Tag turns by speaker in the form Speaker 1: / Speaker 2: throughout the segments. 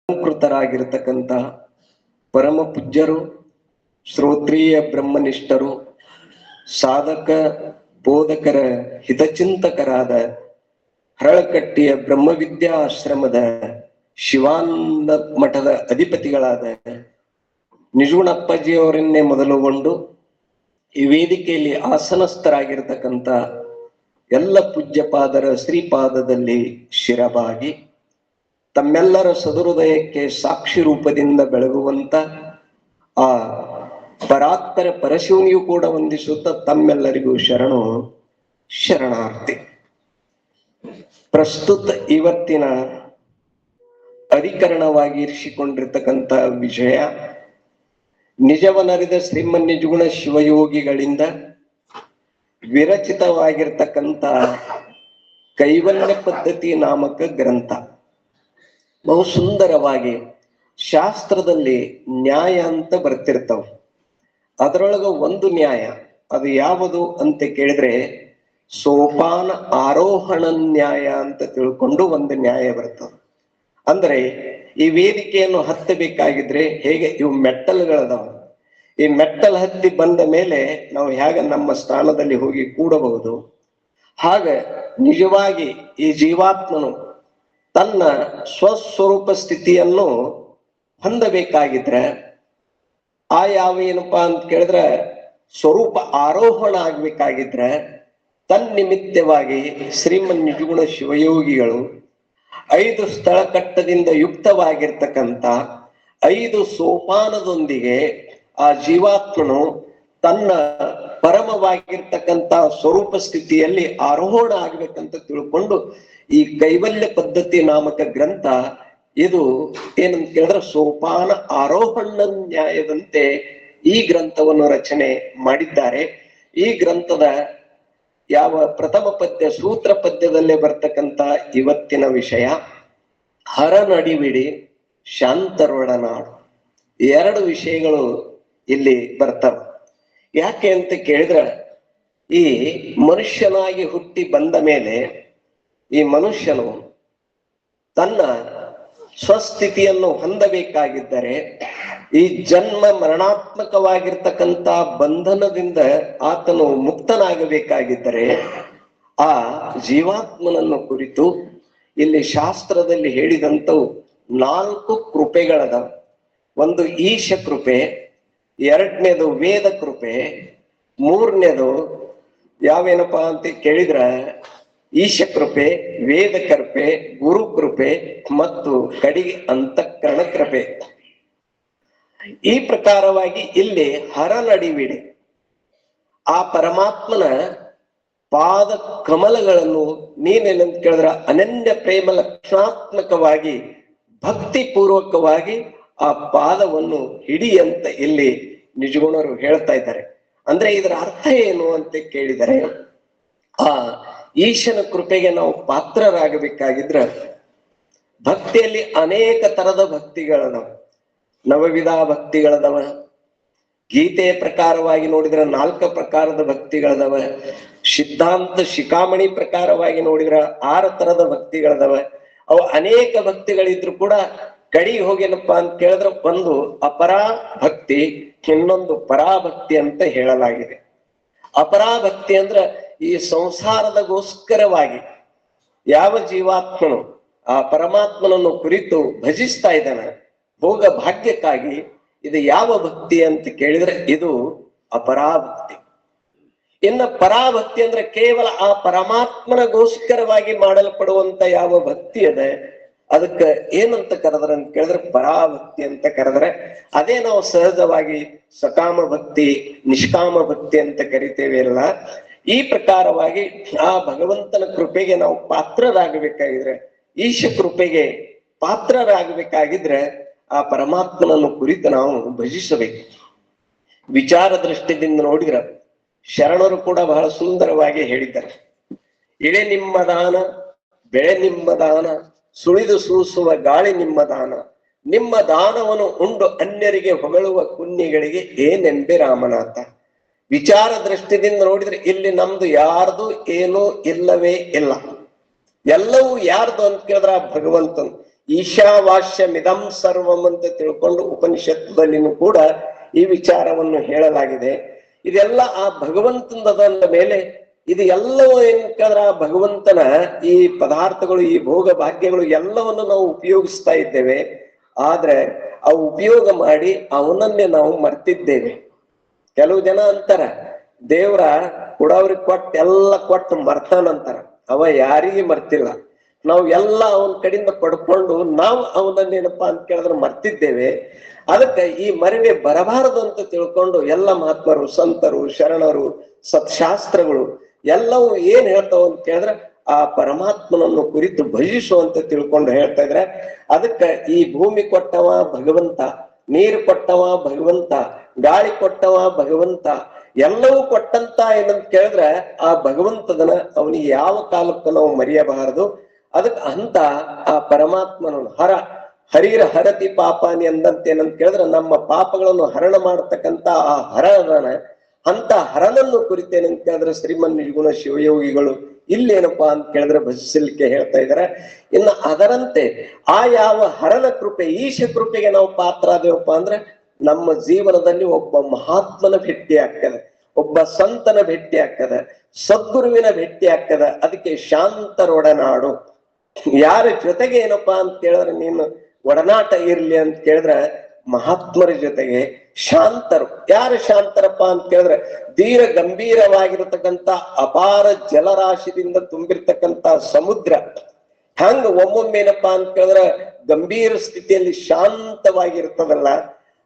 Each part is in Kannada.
Speaker 1: ಅಲಂಕೃತರಾಗಿರ್ತಕ್ಕಂಥ ಪರಮ ಪೂಜ್ಯರು, ಶ್ರೋತ್ರಿಯ ಬ್ರಹ್ಮನಿಷ್ಠರು, ಸಾಧಕ ಬೋಧಕರ ಹಿತಚಿಂತಕರಾದ ಹರಳಕಟ್ಟಿಯ ಬ್ರಹ್ಮವಿದ್ಯಾ ಆಶ್ರಮದ ಶಿವಾನಂದ ಮಠದ ಅಧಿಪತಿಗಳಾದ ನಿಜಗುಣಪ್ಪಾಜಿಯವರನ್ನೇ ಮೊದಲುಗೊಂಡು ಈ ವೇದಿಕೆಯಲ್ಲಿ ಆಸನಸ್ಥರಾಗಿರ್ತಕ್ಕಂಥ ಎಲ್ಲ ಪೂಜ್ಯಪಾದರ ಶ್ರೀಪಾದದಲ್ಲಿ ಶಿರಬಾಗಿ ತಮ್ಮೆಲ್ಲರ ಸದುಹೃದಯಕ್ಕೆ ಸಾಕ್ಷಿ ರೂಪದಿಂದ ಬೆಳಗುವಂತ ಆ ಪರಾತ್ಪರ ಪರಶಿವನಿಯೂ ಕೂಡ ವಂದಿಸುತ್ತ ತಮ್ಮೆಲ್ಲರಿಗೂ ಶರಣು ಶರಣಾರ್ಥಿ. ಪ್ರಸ್ತುತ ಇವತ್ತಿನ ಅಧಿಕರಣವಾಗಿ ಇರಿಸಿಕೊಂಡಿರ್ತಕ್ಕಂಥ ವಿಷಯ ನಿಜವನರಿದ ಶ್ರೀಮನ್ ನಿಜಗುಣ ಶಿವಯೋಗಿಗಳಿಂದ ವಿರಚಿತವಾಗಿರ್ತಕ್ಕಂಥ ಕೈವಲ್ಯ ಪದ್ಧತಿ ನಾಮಕ ಗ್ರಂಥ. ಬಹು ಸುಂದರವಾಗಿ ಶಾಸ್ತ್ರದಲ್ಲಿ ನ್ಯಾಯ ಅಂತ ಬರ್ತಿರ್ತಾವ. ಅದರೊಳಗ ಒಂದು ನ್ಯಾಯ, ಅದು ಯಾವುದು ಅಂತ ಕೇಳಿದ್ರೆ ಸೋಪಾನ ಆರೋಹಣ ನ್ಯಾಯ ಅಂತ ತಿಳ್ಕೊಂಡು ಒಂದು ನ್ಯಾಯ ಬರ್ತದೆ. ಅಂದ್ರೆ ಈ ವೇದಿಕೆಯನ್ನು ಹತ್ತಬೇಕಾಗಿದ್ರೆ ಹೇಗೆ ಇವು ಮೆಟ್ಟಲುಗಳದಾವ, ಈ ಮೆಟ್ಟಲು ಹತ್ತಿ ಬಂದ ಮೇಲೆ ನಾವು ಹೇಗೆ ನಮ್ಮ ಸ್ಥಾನದಲ್ಲಿ ಹೋಗಿ ಕೂಡಬಹುದು, ಹಾಗ ನಿಜವಾಗಿ ಈ ಜೀವಾತ್ಮನು ತನ್ನ ಸ್ವಸ್ವರೂಪ ಸ್ಥಿತಿಯನ್ನು ಹೊಂದಬೇಕಾಗಿದ್ರೆ ಆ ಏನಪ್ಪಾ ಅಂತ ಕೇಳಿದ್ರೆ ಸ್ವರೂಪ ಆರೋಹಣ ಆಗ್ಬೇಕಾಗಿದ್ರೆ ತನ್ನಿಮಿತ್ತವಾಗಿ ಶ್ರೀಮನ್ ನಿಜಗುಣ ಶಿವಯೋಗಿಗಳು 5 ಸ್ಥಳ ಕಟ್ಟದಿಂದ ಯುಕ್ತವಾಗಿರ್ತಕ್ಕಂಥ 5 ಸೋಪಾನದೊಂದಿಗೆ ಆ ಜೀವಾತ್ಮನು ತನ್ನ ಪರಮವಾಗಿರ್ತಕ್ಕಂಥ ಸ್ವರೂಪ ಸ್ಥಿತಿಯಲ್ಲಿ ಆರೋಹಣ ಆಗ್ಬೇಕಂತ ತಿಳ್ಕೊಂಡು ಈ ಕೈವಲ್ಯ ಪದ್ಧತಿ ನಾಮಕ ಗ್ರಂಥ ಇದು ಏನಂತ ಕೇಳಿದ್ರೆ ಸೋಪಾನ ಆರೋಹಣ ನ್ಯಾಯದಂತೆ ಈ ಗ್ರಂಥವನ್ನು ರಚನೆ ಮಾಡಿದ್ದಾರೆ. ಈ ಗ್ರಂಥದ ಯಾವ ಪ್ರಥಮ ಪದ್ಯ ಸೂತ್ರ ಪದ್ಯದಲ್ಲೇ ಬರ್ತಕ್ಕಂಥ ಇವತ್ತಿನ ವಿಷಯ ಹರನಡಿವಿಡಿ ಶಾಂತರೊಡನಾಡು. 2 ವಿಷಯಗಳು ಇಲ್ಲಿ ಬರ್ತವೆ. ಯಾಕೆ ಅಂತ ಕೇಳಿದ್ರೆ ಈ ಮನುಷ್ಯನಾಗಿ ಹುಟ್ಟಿ ಬಂದ ಮೇಲೆ ಈ ಮನುಷ್ಯನು ತನ್ನ ಸ್ವಸ್ಥಿತಿಯನ್ನು ಹೊಂದಬೇಕಾಗಿದ್ದರೆ ಈ ಜನ್ಮ ಮರಣಾತ್ಮಕವಾಗಿರ್ತಕ್ಕಂಥ ಬಂಧನದಿಂದ ಆತನು ಮುಕ್ತನಾಗಬೇಕಾಗಿದ್ದರೆ ಆ ಜೀವಾತ್ಮನನ್ನು ಕುರಿತು ಇಲ್ಲಿ ಶಾಸ್ತ್ರದಲ್ಲಿ ಹೇಳಿದಂಥವು 4 ಕೃಪೆಗಳದಾವ. ಒಂದು ಈಶ ಕೃಪೆ, 2ನೇದು ವೇದ ಕೃಪೆ, 3ನೇದು ಯಾವೇನಪ್ಪಾ ಅಂತ ಕೇಳಿದ್ರ ಈಶ ಕೃಪೆ, ವೇದ ಕೃಪೆ, ಗುರು ಕೃಪೆ ಮತ್ತು ಕಡೆಗೆ ಅಂತಃಕರಣ ಕೃಪೆ. ಈ ಪ್ರಕಾರವಾಗಿ ಇಲ್ಲಿ ಹರನಡಿವಿಡಿ ಆ ಪರಮಾತ್ಮನ ಪಾದ ಕಮಲಗಳನ್ನು ನೀನೇನಂತ ಕೇಳಿದ್ರ ಅನನ್ಯ ಪ್ರೇಮ ಲಕ್ಷಣಾತ್ಮಕವಾಗಿ ಭಕ್ತಿ ಪೂರ್ವಕವಾಗಿ ಆ ಪಾದವನ್ನು ಹಿಡಿಯಂತ ಇಲ್ಲಿ ನಿಜಗುಣರು ಹೇಳ್ತಾ ಇದ್ದಾರೆ. ಅಂದ್ರೆ ಇದರ ಅರ್ಥ ಏನು ಅಂತ ಕೇಳಿದರೆ ಆ ಈಶನ ಕೃಪೆಗೆ ನಾವು ಪಾತ್ರರಾಗಬೇಕಾಗಿದ್ರ ಭಕ್ತಿಯಲ್ಲಿ ಅನೇಕ ತರದ ಭಕ್ತಿಗಳದವ, ನವವಿಧ ಭಕ್ತಿಗಳದವ. ಗೀತೆಯ ಪ್ರಕಾರವಾಗಿ ನೋಡಿದ್ರ 4 ಪ್ರಕಾರದ ಭಕ್ತಿಗಳದವ. ಸಿದ್ಧಾಂತ ಶಿಖಾಮಣಿ ಪ್ರಕಾರವಾಗಿ ನೋಡಿದ್ರ 6 ತರದ ಭಕ್ತಿಗಳದವ. ಅವು ಅನೇಕ ಭಕ್ತಿಗಳಿದ್ರು ಕೂಡ ಕಡಿಗೆ ಹೋಗೇನಪ್ಪಾ ಅಂತ ಕೇಳಿದ್ರೆ ಒಂದು ಅಪರಾ ಭಕ್ತಿ, ಇನ್ನೊಂದು ಪರಾಭಕ್ತಿ ಅಂತ ಹೇಳಲಾಗಿದೆ. ಅಪರಾಭಕ್ತಿ ಅಂದ್ರ ಈ ಸಂಸಾರದಗೋಸ್ಕರವಾಗಿ ಯಾವ ಜೀವಾತ್ಮನು ಆ ಪರಮಾತ್ಮನನ್ನು ಕುರಿತು ಭಜಿಸ್ತಾ ಇದ್ದಾನೆ ಭೋಗ ಭಾಗ್ಯಕ್ಕಾಗಿ, ಇದು ಯಾವ ಭಕ್ತಿ ಅಂತ ಕೇಳಿದ್ರೆ ಇದು ಅಪರಾಭಕ್ತಿ. ಇನ್ನು ಪರಾಭಕ್ತಿ ಅಂದ್ರೆ ಕೇವಲ ಆ ಪರಮಾತ್ಮನಗೋಸ್ಕರವಾಗಿ ಮಾಡಲ್ಪಡುವಂತ ಯಾವ ಭಕ್ತಿ ಅದ ಅದಕ್ಕೆ ಏನಂತ ಕರೆದ್ರೆ ಅಂತ ಕೇಳಿದ್ರೆ ಪರಾಭಕ್ತಿ ಅಂತ ಕರೆದ್ರೆ ಅದೇ ನಾವು ಸಹಜವಾಗಿ ಸಕಾಮ ಭಕ್ತಿ, ನಿಷ್ಕಾಮ ಭಕ್ತಿ ಅಂತ ಕರಿತೇವೆ ಅಲ್ಲ. ಈ ಪ್ರಕಾರವಾಗಿ ಆ ಭಗವಂತನ ಕೃಪೆಗೆ ನಾವು ಪಾತ್ರರಾಗಬೇಕಾಗಿದ್ರೆ, ಈಶ ಕೃಪೆಗೆ ಪಾತ್ರರಾಗಬೇಕಾಗಿದ್ರೆ ಆ ಪರಮಾತ್ಮನನ್ನು ಕುರಿತು ನಾವು ಭಜಿಸಬೇಕು. ವಿಚಾರ ದೃಷ್ಟಿಯಿಂದ ನೋಡಿದ್ರ ಶರಣರು ಕೂಡ ಬಹಳ ಸುಂದರವಾಗಿ ಹೇಳಿದ್ದಾರೆ. ಇಳೆ ನಿಮ್ಮ ದಾನ, ಬೆಳೆ ನಿಮ್ಮ ದಾನ, ಸುಳಿದು ಸೂಸುವ ಗಾಳಿ ನಿಮ್ಮ ದಾನ, ನಿಮ್ಮ ದಾನವನ್ನು ಉಂಡು ಅನ್ಯರಿಗೆ ಹೊಗಳುವ ಕುನ್ನಿಗಳಿಗೆ ಏನೆಂಬೆ ರಾಮನಾಥ. ವಿಚಾರ ದೃಷ್ಟಿದಿಂದ ನೋಡಿದ್ರೆ ಇಲ್ಲಿ ನಮ್ದು ಯಾರ್ದು ಏನೂ ಇಲ್ಲವೇ ಇಲ್ಲ. ಎಲ್ಲವೂ ಯಾರ್ದು ಅಂತ ಕೇಳಿದ್ರ ಭಗವಂತನು. ಈಶಾವಾಸ್ಯ ಮಿದಂ ಸರ್ವಂ ಅಂತ ತಿಳ್ಕೊಂಡು ಉಪನಿಷತ್ತಲ್ಲಿನೂ ಕೂಡ ಈ ವಿಚಾರವನ್ನು ಹೇಳಲಾಗಿದೆ. ಇದೆಲ್ಲ ಆ ಭಗವಂತನದ ಮೇಲೆ ಇದು ಎಲ್ಲವೂ ಏನಂದ್ರೆ ಆ ಭಗವಂತನ ಈ ಪದಾರ್ಥಗಳು, ಈ ಭೋಗ ಭಾಗ್ಯಗಳು ಎಲ್ಲವನ್ನು ನಾವು ಉಪಯೋಗಿಸ್ತಾ ಇದ್ದೇವೆ. ಆದ್ರೆ ಆ ಉಪಯೋಗ ಮಾಡಿ ಅವನನ್ನೇ ನಾವು ಮರ್ತಿದ್ದೇವೆ. ಕೆಲವು ಜನ ಅಂತಾರ ದೇವ್ರ ಕೊಡವ್ರಿಗೆ ಎಲ್ಲ ಕೊಟ್ಟು ಮರ್ತಾನಂತಾರ. ಅವ ಯಾರಿಗೆ ಮರ್ತಿಲ್ಲ. ನಾವು ಎಲ್ಲ ಅವನ ಕಡೆಯಿಂದ ಪಡ್ಕೊಂಡು ನಾವು ಅವನನ್ನೇನಪ್ಪಾ ಅಂತ ಕೇಳಿದ್ರೆ ಮರ್ತಿದ್ದೇವೆ. ಅದಕ್ಕೆ ಈ ಮರಿವೆ ಬರಬಾರದು ಅಂತ ತಿಳ್ಕೊಂಡು ಎಲ್ಲ ಮಹಾತ್ಮರು, ಸಂತರು, ಶರಣರು, ಸತ್ಶಾಸ್ತ್ರಗಳು ಎಲ್ಲವೂ ಏನ್ ಹೇಳ್ತಾವ ಅಂತ ಕೇಳಿದ್ರೆ ಆ ಪರಮಾತ್ಮನನ್ನು ಕುರಿತು ಭಜಿಸುವಂತ ತಿಳ್ಕೊಂಡು ಹೇಳ್ತಾ ಇದ್ರೆ. ಅದಕ್ಕೆ ಈ ಭೂಮಿ ಕೊಟ್ಟವ ಭಗವಂತ, ನೀರು ಕೊಟ್ಟವ ಭಗವಂತ, ಗಾಳಿ ಕೊಟ್ಟವ ಭಗವಂತ, ಎಲ್ಲವೂ ಕೊಟ್ಟಂತ ಏನಂತ ಕೇಳಿದ್ರೆ ಆ ಭಗವಂತದನ ಅವನಿಗೆ ಯಾವ ಕಾಲಕ್ಕೂ ನಾವು ಮರೆಯಬಾರದು. ಅದಕ್ಕೆ ಅಂತ ಆ ಪರಮಾತ್ಮನನ್ನು ಹರಿರ ಹರತಿ ಪಾಪಾನಿ ಅಂದಂತೆ ಏನಂತ ಕೇಳಿದ್ರೆ ನಮ್ಮ ಪಾಪಗಳನ್ನು ಹರಣ ಮಾಡತಕ್ಕಂತ ಆ ಹರನ ಅಂತ ಹರನನ್ನು ಕುರಿತೇನಂತ ಕೇಳಿದ್ರೆ ಶ್ರೀಮನ್ ನಿರ್ಗುಣ ಶಿವಯೋಗಿಗಳು ಇಲ್ಲೇನಪ್ಪಾ ಅಂತ ಕೇಳಿದ್ರೆ ಭಜಿಸಲಿಕ್ಕೆ ಹೇಳ್ತಾ ಇದಾರೆ. ಇನ್ನು ಅದರಂತೆ ಆ ಯಾವ ಹರನ ಕೃಪೆ, ಈಶ ಕೃಪೆಗೆ ನಾವು ಪಾತ್ರ ಆದೇವಪ್ಪ ಅಂದ್ರೆ ನಮ್ಮ ಜೀವನದಲ್ಲಿ ಒಬ್ಬ ಮಹಾತ್ಮನ ಭೇಟಿ ಆಗ್ತದೆ, ಒಬ್ಬ ಸಂತನ ಭೇಟಿ ಆಗ್ತದೆ, ಸದ್ಗುರುವಿನ ಭೇಟಿ ಆಗ್ತದೆ. ಅದಕ್ಕೆ ಶಾಂತರೊಡನಾಡು. ಯಾರ ಜೊತೆಗೆ ಏನಪ್ಪಾ ಅಂತ ಕೇಳಿದ್ರೆ ನೀನು ಒಡನಾಟ ಇರ್ಲಿ ಅಂತ ಕೇಳಿದ್ರೆ ಮಹಾತ್ಮರ ಜೊತೆಗೆ ಶಾಂತರು. ಯಾರು ಶಾಂತರಪ್ಪ ಅಂತ ಕೇಳಿದ್ರೆ ಧೀರ ಗಂಭೀರವಾಗಿರತಕ್ಕಂತ ಅಪಾರ ಜಲರಾಶಿದಿಂದ ತುಂಬಿರ್ತಕ್ಕಂತ ಸಮುದ್ರ ಹಂಗ ಒಮ್ಮೊಮ್ಮೇನಪ್ಪಾ ಅಂತ ಕೇಳಿದ್ರೆ ಗಂಭೀರ ಸ್ಥಿತಿಯಲ್ಲಿ ಶಾಂತವಾಗಿರ್ತದಲ್ಲ,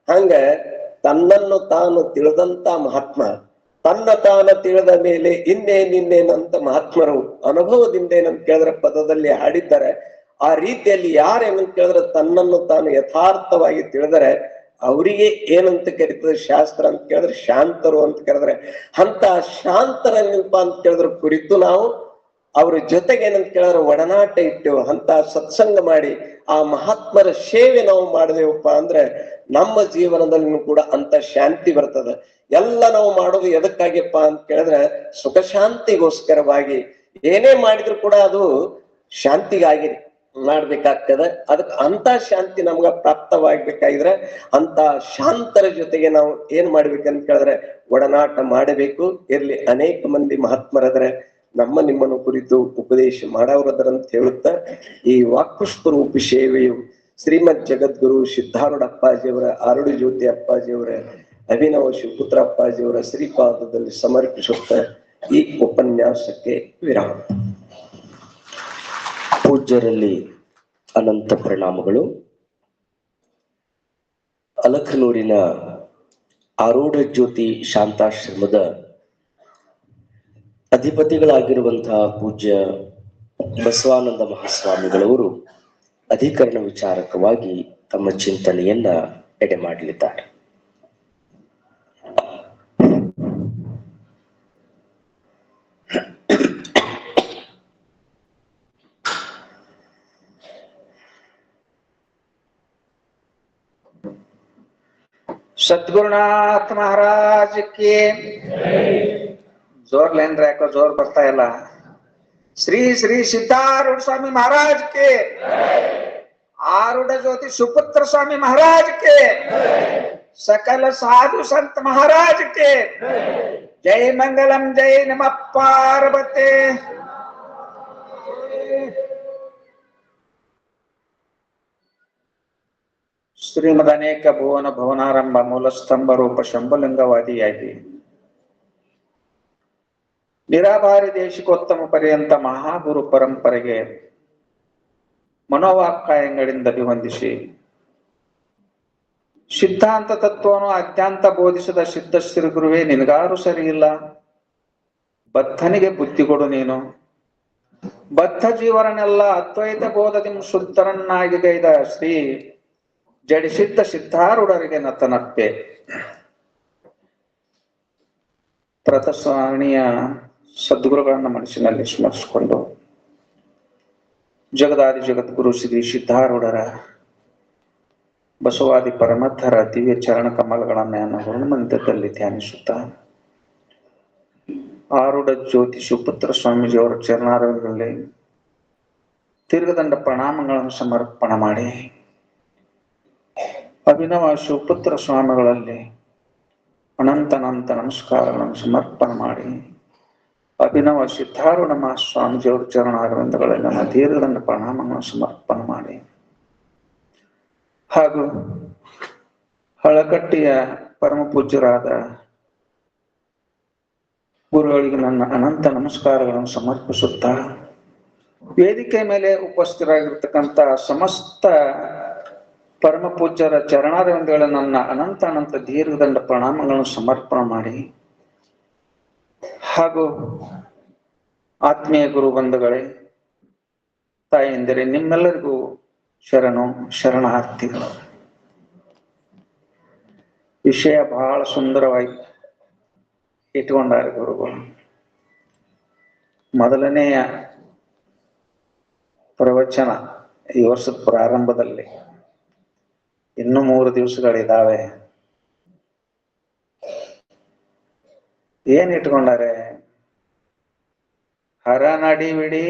Speaker 1: ಹಂಗ ತನ್ನನ್ನು ತಾನು ತಿಳಿದಂತ ಮಹಾತ್ಮ, ತನ್ನ ತಾನ ತಿಳಿದ ಮೇಲೆ ಇನ್ನೇನಂತ ಮಹಾತ್ಮರು ಅನುಭವದಿಂದ ಏನಂತ ಕೇಳಿದ್ರೆ ಪದದಲ್ಲಿ ಹಾಡಿದ್ದಾರೆ. ಆ ರೀತಿಯಲ್ಲಿ ಯಾರೇನಂತ ಕೇಳಿದ್ರೆ ತನ್ನನ್ನು ತಾನು ಯಥಾರ್ಥವಾಗಿ ತಿಳಿದರೆ ಅವರಿಗೆ ಏನಂತ ಕರೀತದೆ ಶಾಸ್ತ್ರ ಅಂತ ಕೇಳಿದ್ರೆ ಶಾಂತರು ಅಂತ ಕರೆದ್ರೆ. ಅಂತ ಶಾಂತರಪ್ಪ ಅಂತ ಕೇಳಿದ್ರೆ ಕುರಿತು ನಾವು ಅವ್ರ ಜೊತೆಗೆ ಏನಂತ ಕೇಳಿದ್ರೆ ಒಡನಾಟ ಇಟ್ಟೆವು, ಅಂತ ಸತ್ಸಂಗ ಮಾಡಿ ಆ ಮಹಾತ್ಮರ ಸೇವೆ ನಾವು ಮಾಡಿದೆವಪ್ಪ ಅಂದ್ರೆ ನಮ್ಮ ಜೀವನದಲ್ಲಿ ಕೂಡ ಅಂತ ಶಾಂತಿ ಬರ್ತದೆ. ಎಲ್ಲ ನಾವು ಮಾಡೋದು ಎದಕ್ಕಾಗಿಪ್ಪ ಅಂತ ಕೇಳಿದ್ರೆ ಸುಖ ಶಾಂತಿಗೋಸ್ಕರವಾಗಿ. ಏನೇ ಮಾಡಿದ್ರು ಕೂಡ ಅದು ಶಾಂತಿಗಾಗಿ ಮಾಡ್ಬೇಕಾಗ್ತದೆ. ಅದಕ್ಕೆ ಅಂತ ಶಾಂತಿ ನಮ್ಗ ಪ್ರಾಪ್ತವಾಗ್ಬೇಕಾಗಿದ್ರೆ ಅಂತ ಶಾಂತರ ಜೊತೆಗೆ ನಾವು ಏನ್ ಮಾಡ್ಬೇಕಂತ ಕೇಳಿದ್ರೆ ಒಡನಾಟ ಮಾಡಬೇಕು. ಇರ್ಲಿ ಅನೇಕ ಮಂದಿ ಮಹಾತ್ಮರದ್ರೆ ನಮ್ಮ ನಿಮ್ಮನ್ನು ಕುರಿತು ಉಪದೇಶ ಮಾಡವ್ರದ್ರಂತ ಹೇಳುತ್ತಾ ಈ ವಾಕ್ಪುಷ್ಪ ರೂಪಿ ಸೇವೆಯು ಶ್ರೀಮದ್ ಜಗದ್ಗುರು ಸಿದ್ಧಾರೂಢ ಅಪ್ಪಾಜಿಯವರ, ಆರುಡಿ ಜ್ಯೋತಿ ಅಪ್ಪಾಜಿಯವರ, ಅಭಿನವ ಶಿವಪುತ್ರ ಅಪ್ಪಾಜಿಯವರ ಶ್ರೀಪಾದದಲ್ಲಿ ಸಮರ್ಪಿಸುತ್ತ ಈ ಉಪನ್ಯಾಸಕ್ಕೆ ವಿರಾಮ.
Speaker 2: ಪೂಜ್ಯರಲ್ಲಿ ಅನಂತ ಪ್ರಣಾಮಗಳು. ಅಲಖನೂರಿನ ಆರೂಢ ಜ್ಯೋತಿ ಶಾಂತಾಶ್ರಮದ ಅಧಿಪತಿಗಳಾಗಿರುವಂತಹ ಪೂಜ್ಯ ಬಸವಾನಂದ ಮಹಾಸ್ವಾಮಿಗಳವರು ಅಧಿಕರಣ ವಿಚಾರಕವಾಗಿ ತಮ್ಮ ಚಿಂತನೆಯನ್ನ ಎಡೆ ಮಾಡಲಿದ್ದಾರೆ.
Speaker 3: सद्गुरुनाथ महाराज के जोर लेन रहे को जोर ಬರ್ತಾ ಇಲ್ಲ. श्री श्री सिद्धारूढ़ स्वामी महाराज के, आरूढ़ ज्योति सुपुत्र स्वामी महाराज के, सकल साधु संत महाराज के जय मंगलम, जय नमः पार्वते. ಶ್ರೀಮದನೇಕ ಭುವನ ಭವನಾರಂಭ ಮೂಲ ಸ್ತಂಭ ರೂಪ ಶಂಭುಲಿಂಗವಾದಿಯಾಗಿ ನಿರಾಭಾರಿ ದೇಶಿಕೋತ್ತಮ ಪರ್ಯಂತ ಮಹಾಗುರು ಪರಂಪರೆಗೆ ಮನೋವಾಕ್ಕಾಯಗಳಿಂದ ಅಭಿವಂದಿಸಿ ಸಿದ್ಧಾಂತ ತತ್ವವನ್ನು ಅತ್ಯಂತ ಬೋಧಿಸಿದ ಸಿದ್ಧ ಶ್ರೀ ಗುರುವೇ ನಿನಗಾರು ಸರಿ ಇಲ್ಲ, ಬದ್ಧನಿಗೆ ಬುದ್ಧಿ ಕೊಡು ನೀನು. ಬದ್ಧ ಜೀವರನ್ನೆಲ್ಲ ಅದ್ವೈತ ಬೋಧದಿಂದ ಶುದ್ಧರನ್ನಾಗಿ ಗೈದ ಶ್ರೀ ಜಡಿಸಿದ್ದ ಸಿದ್ಧಾರೂಢರಿಗೆ ನತನಪ್ಪೆ. ಪ್ರತಸ್ವಾಣಿಯ ಸದ್ಗುರುಗಳನ್ನ ಮನಸ್ಸಿನಲ್ಲಿ ಸ್ಮರಿಸಿಕೊಂಡು ಜಗದಾದಿ ಜಗದ್ಗುರು ಶ್ರೀ ಸಿದ್ಧಾರೂಢರ ಬಸವಾದಿ ಪರಮಸ್ಥರ ದಿವ್ಯ ಚರಣ ಕಮಲಗಳನ್ನ ಹನುಮಂತದಲ್ಲಿ ಧ್ಯಾನಿಸುತ್ತಾ ಆರೂಢ ಜ್ಯೋತಿ ಶಿವಪುತ್ರ ಸ್ವಾಮೀಜಿಯವರ ಚರಣಾರವಿಂದದಲ್ಲಿ ದೀರ್ಘದಂಡ ಪ್ರಣಾಮಗಳನ್ನು ಸಮರ್ಪಣೆ ಮಾಡಿ ಅಭಿನವ ಶಿವಪುತ್ರ ಸ್ವಾಮಿಗಳಲ್ಲಿ ಅನಂತ ನಮಸ್ಕಾರಗಳನ್ನು ಸಮರ್ಪಣೆ ಮಾಡಿ ಅಭಿನವ ಸಿದ್ಧಾರೂಢ ಮಹಾಸ್ವಾಮೀಜಿಯವರ ಚರಣಾರವಿಂದಗಳಲ್ಲಿ ನಮ್ಮ ದೀರ್ಘದಂಡ ಪ್ರಣಾಮಗಳನ್ನು ಸಮರ್ಪಣೆ ಮಾಡಿ ಹಾಗೂ ಹಳಕಟ್ಟಿಯ ಪರಮ ಪೂಜ್ಯರಾದ ಗುರುಗಳಿಗೆ ನನ್ನ ಅನಂತ ನಮಸ್ಕಾರಗಳನ್ನು ಸಮರ್ಪಿಸುತ್ತಾ ವೇದಿಕೆ ಮೇಲೆ ಉಪಸ್ಥಿತರಾಗಿರ್ತಕ್ಕಂಥ ಸಮಸ್ತ ಪರಮ ಪೂಜ್ಯರ ಚರಣಾರವಿಂದಗಳ ನನ್ನ ಅನಂತ ದೀರ್ಘದಂಡ ಪ್ರಣಾಮಗಳನ್ನು ಸಮರ್ಪಣೆ ಮಾಡಿ ಹಾಗೂ ಆತ್ಮೀಯ ಗುರು ಬಂಧುಗಳೇ, ತಾಯಂದಿರೇ, ನಿಮ್ಮೆಲ್ಲರಿಗೂ ಶರಣಾರ್ಥಿಗಳು. ವಿಷಯ ಬಹಳ ಸುಂದರವಾಗಿ ಇಟ್ಕೊಂಡಾರೆ ಗುರುಗಳು. ಮೊದಲನೆಯ ಪ್ರವಚನ ಈ ವರ್ಷದ ಪ್ರಾರಂಭದಲ್ಲಿ, ಇನ್ನು 3 ದಿವಸಗಳಿದಾವೆ. ಏನ್ ಇಟ್ಕೊಂಡಾರೆ? ಹರನಡಿವಿಡಿ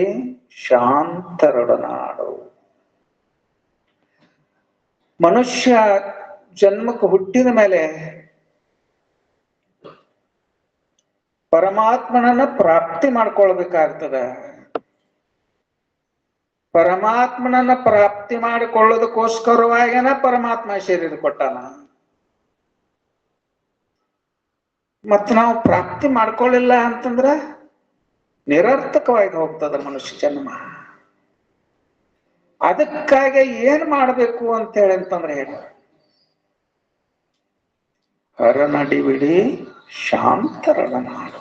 Speaker 3: ಶಾಂತರೊಡನಾಡು. ಮನುಷ್ಯ ಜನ್ಮಕ್ಕೆ ಹುಟ್ಟಿದ ಮೇಲೆ ಪರಮಾತ್ಮನನ್ನ ಪ್ರಾಪ್ತಿ ಮಾಡ್ಕೊಳ್ಬೇಕಾಗ್ತದ. ಪರಮಾತ್ಮನನ್ನ ಪ್ರಾಪ್ತಿ ಮಾಡಿಕೊಳ್ಳೋದಕ್ಕೋಸ್ಕರವಾಗಿನ ಪರಮಾತ್ಮ ಶರೀರ ಕೊಟ್ಟಾನ. ಮತ್ ನಾವು ಪ್ರಾಪ್ತಿ ಮಾಡ್ಕೊಳ್ಳಿಲ್ಲ ಅಂತಂದ್ರ ನಿರರ್ಥಕವಾಗಿ ಹೋಗ್ತದ ಮನುಷ್ಯ ಜನ್ಮ. ಅದಕ್ಕಾಗಿ ಏನ್ ಮಾಡ್ಬೇಕು ಅಂತ ಹೇಳಿ ಅಂತಂದ್ರೆ ಹೇಳಿ, ಹರನಡಿವಿಡಿ ಶಾಂತರೊಡನಾಡು.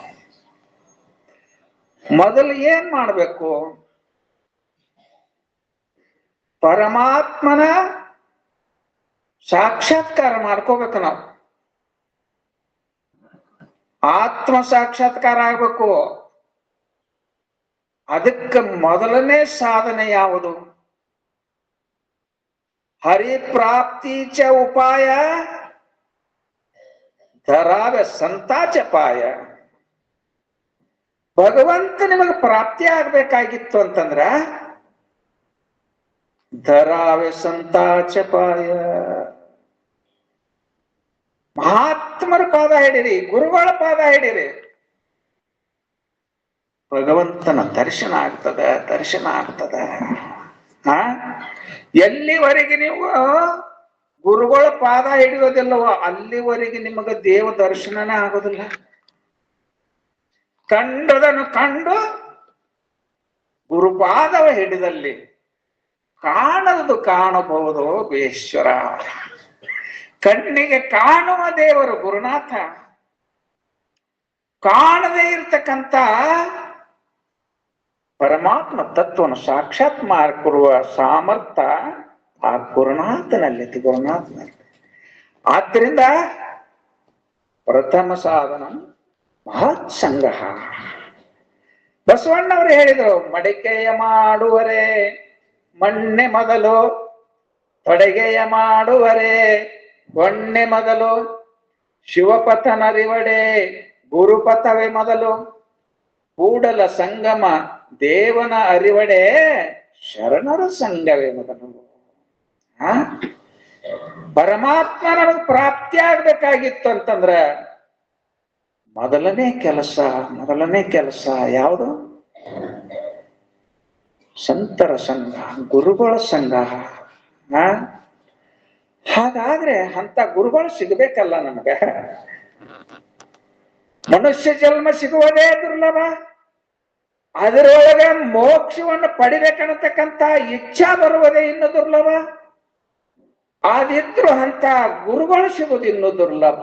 Speaker 3: ಮೊದಲು ಏನ್ ಮಾಡ್ಬೇಕು? ಪರಮಾತ್ಮನ ಸಾಕ್ಷಾತ್ಕಾರ ಮಾಡ್ಕೋಬೇಕು. ನಾವು ಆತ್ಮ ಸಾಕ್ಷಾತ್ಕಾರ ಆಗ್ಬೇಕು. ಅದಕ್ಕೆ ಮೊದಲನೇ ಸಾಧನೆ ಯಾವುದು? ಹರಿಪ್ರಾಪ್ತಿ ಚ ಉಪಾಯ ಧರಾವೆ ಸಂತಾಚಪಾಯ. ಭಗವಂತ ನಿಮಗೆ ಪ್ರಾಪ್ತಿ ಆಗ್ಬೇಕಾಗಿತ್ತು ಅಂತಂದ್ರ ಧರಾವೆ ಸಂತಾಚಪಾಯ. ಮಹಾತ್ಮರ ಪಾದ ಹಿಡಿರಿ, ಗುರುಗಳ ಪಾದ ಹಿಡಿರಿ. ಭಗವಂತನ ದರ್ಶನ ಆಗ್ತದ. ಎಲ್ಲಿವರೆಗೆ ನೀವು ಗುರುಗಳ ಪಾದ ಹಿಡಿಯೋದಿಲ್ಲವೋ ಅಲ್ಲಿವರೆಗೆ ನಿಮಗೆ ದೇವ ದರ್ಶನನೇ ಆಗೋದಿಲ್ಲ. ಕಂಡದನ್ನು ಕಂಡು ಗುರುಪಾದವ ಹಿಡಿದಲ್ಲಿ ಕಾಣದು ಕಾಣಬಹುದು ಬೇಶ್ವರ. ಕಣ್ಣಿಗೆ ಕಾಣುವ ದೇವರು ಗುರುನಾಥ. ಕಾಣದೇ ಇರ್ತಕ್ಕಂಥ ಪರಮಾತ್ಮ ತತ್ವವನ್ನು ಸಾಕ್ಷಾತ್ ಮಾಡಿಕೊಡುವ ಸಾಮರ್ಥ್ಯ ಆ ಗುರುನಾಥನಲ್ಲಿ. ಆದ್ದರಿಂದ ಪ್ರಥಮ ಸಾಧನ ಮಹತ್ ಸಂಗ್ರಹ. ಬಸವಣ್ಣವರು ಹೇಳಿದರು, ಮಡಿಕೆಯ ಮಾಡುವರೆ ಮಣ್ಣೆ ಮೊದಲು, ತೊಡಗೆಯ ಮಾಡುವರೆ ಒಣ್ಣೆ ಮೊದಲು, ಶಿವಪಥನರಿವಡೆ ಗುರುಪಥವೇ ಮೊದಲು, ಕೂಡಲ ಸಂಗಮ ದೇವನ ಅರಿವಡೆ ಶರಣರ ಸಂಘವೇ ಮೊದಲು. ಪರಮಾತ್ಮ ನಮಗೆ ಪ್ರಾಪ್ತಿ ಆಗ್ಬೇಕಾಗಿತ್ತು ಅಂತಂದ್ರ ಮೊದಲನೇ ಕೆಲಸ ಯಾವುದು? ಸಂತರ ಸಂಘ, ಗುರುಗಳ ಸಂಘ. ಹಾಗಾದ್ರೆ ಅಂತ ಗುರುಗಳು ಸಿಗಬೇಕಲ್ಲ ನಮಗ. ಮನುಷ್ಯ ಜನ್ಮ ಸಿಗುವುದೇ ದುರ್ಲಭ. ಅದರೊಳಗೆ ಮೋಕ್ಷವನ್ನು ಪಡಿಬೇಕನ್ನತಕ್ಕಂತ ಇಚ್ಛಾ ಬರುವುದೇ ಇನ್ನು ದುರ್ಲಭ. ಆದಿದ್ರು ಅಂತ ಗುರುಗಳು ಸಿಗುವುದು ಇನ್ನು ದುರ್ಲಭ.